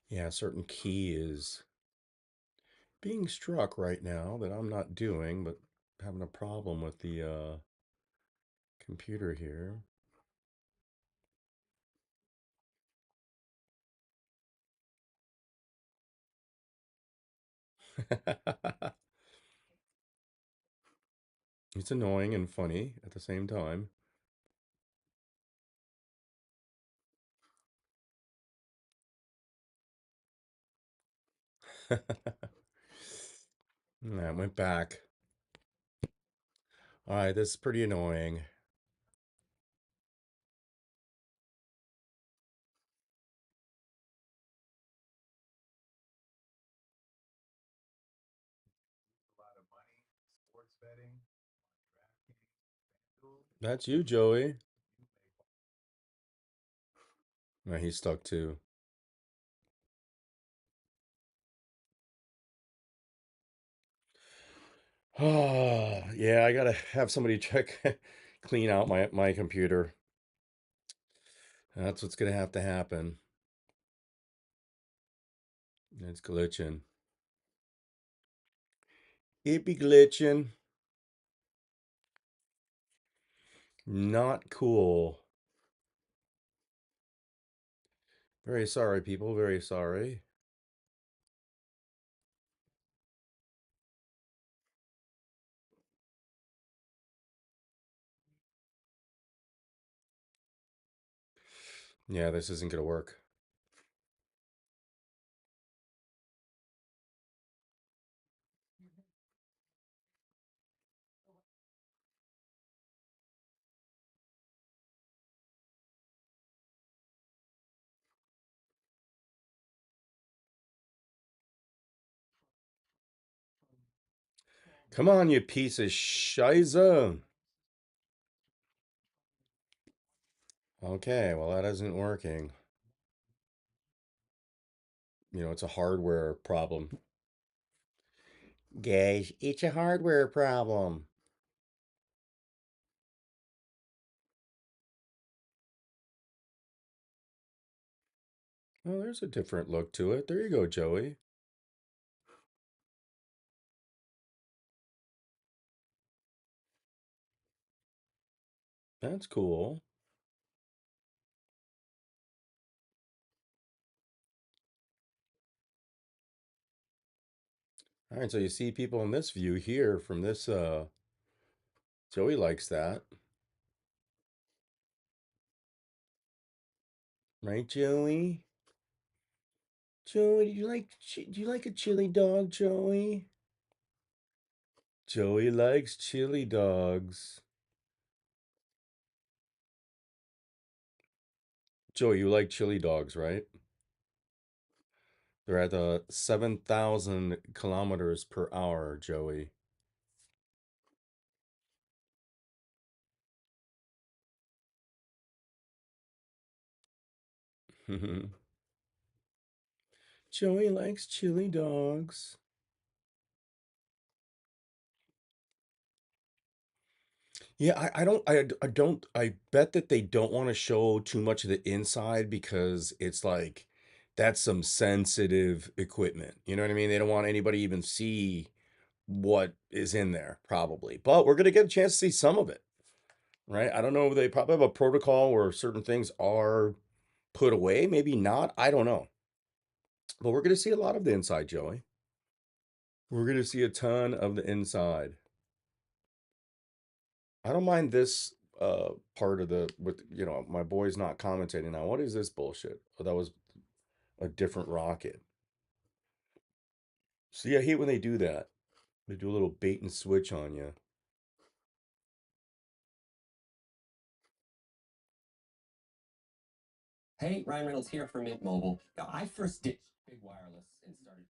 Yeah, a certain key is being struck right now that I'm not doing, but having a problem with the computer here. It's annoying and funny at the same time. I went back. All right, this is pretty annoying. That's you, Joey. No, he's stuck too. Yeah, I gotta have somebody check, clean out my computer. That's what's gonna have to happen. It's glitching. It be glitching. Not cool. Very sorry, people. Very sorry. Yeah, this isn't gonna work. Come on, you piece of shiza. Okay, well, that isn't working. You know, it's a hardware problem. Guys, it's a hardware problem. Oh, there's a different look to it. There you go, Joey. That's cool. All right, so you see people in this view here from this, Joey likes that. Right, Joey? Joey, do you like a chili dog, Joey? Joey likes chili dogs. Joey, you like chili dogs, right? They're at the 7,000 kilometers per hour, Joey. Joey likes chili dogs. Yeah, I bet that they don't want to show too much of the inside because it's like that's some sensitive equipment. You know what I mean? They don't want anybody even see what is in there, probably. But we're gonna get a chance to see some of it, right? I don't know. They probably have a protocol where certain things are put away, maybe not. I don't know. But we're gonna see a lot of the inside, Joey. We're gonna see a ton of the inside. I don't mind this part of the with my boy's not commentating now. What is this bullshit? Oh, that was a different rocket. See, I hate when they do that. They do a little bait and switch on you. Hey, Ryan Reynolds here for Mint Mobile. Now, I first ditched big wireless and started.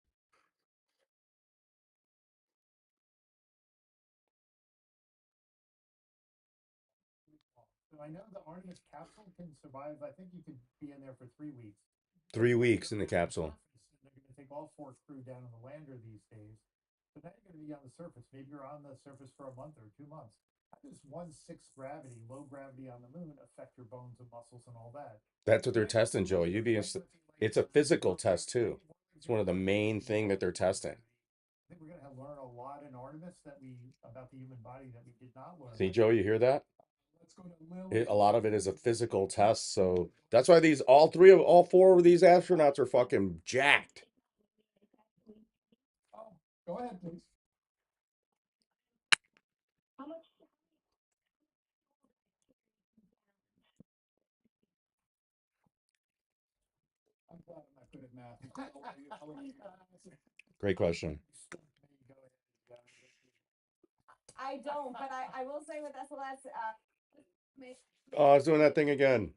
So I know the Artemis capsule can survive. I think you could be in there for 3 weeks. 3 weeks in the capsule. They're going to take all 4 crew down on the lander these days. But now you're going to be on the surface. Maybe you're on the surface for a month or 2 months. How does 1/6 gravity, low gravity on the moon affect your bones and muscles and all that? That's what they're testing, Joey. It's a physical test too. It's one of the main thing that they're testing. I think we're going to learn a lot in Artemis about the human body that we did not learn. See, Joey, you hear that? A lot of it is a physical test, so that's why all four of these astronauts are fucking jacked. Oh, go ahead, please. How much? I'm glad I'm not good at math. Great question. I don't, but I will say with SLS, Oh, it's doing that thing again.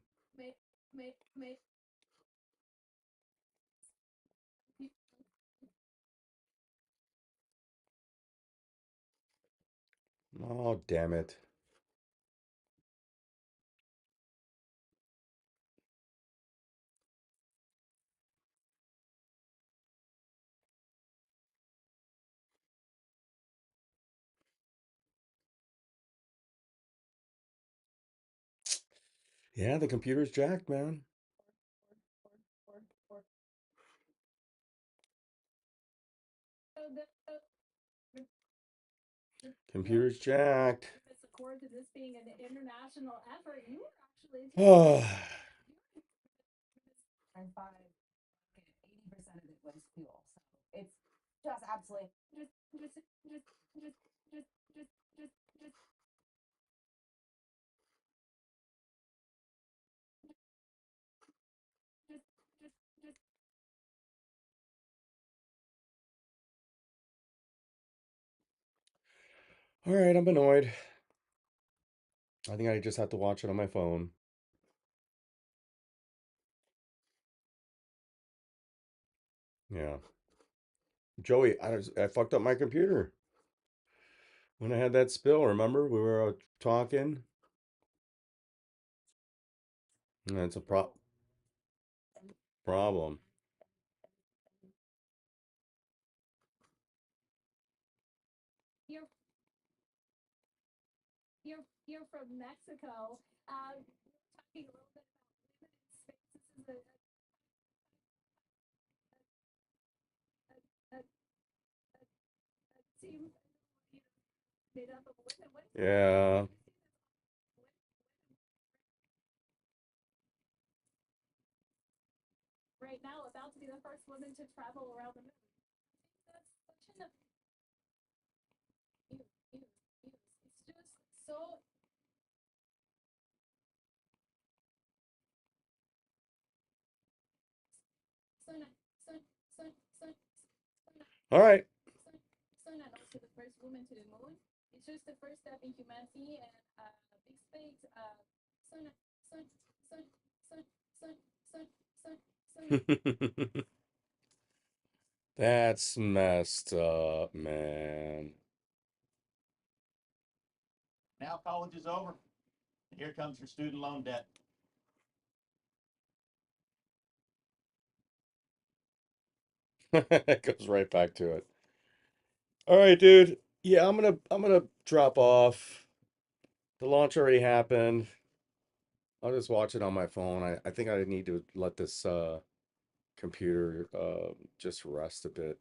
Oh, damn it. Yeah, the computer's jacked, man. Computer's jacked. Accord to this being an international effort, you were actually Oh. and 80% of it was fuel. So it's just absolutely All right, I'm annoyed. I think I just have to watch it on my phone. Yeah. Joey, I fucked up my computer when I had that spill. Remember, we were talking. That's a problem. You're from Mexico. Talking a little bit about women in space. This is a team made up of women. Yeah. Right now, about to be the first woman to travel around the moon. That's such an it's just so so not so so so All right. so not also the first woman to the moon. It's just the first step in humanity and big space. So not so so so so so so so. That's messed up, man. Now college is over. Here comes your student loan debt. It goes right back to it. All right, dude. Yeah, I'm gonna drop off. The launch already happened. I'll just watch it on my phone. I think I need to let this computer just rest a bit.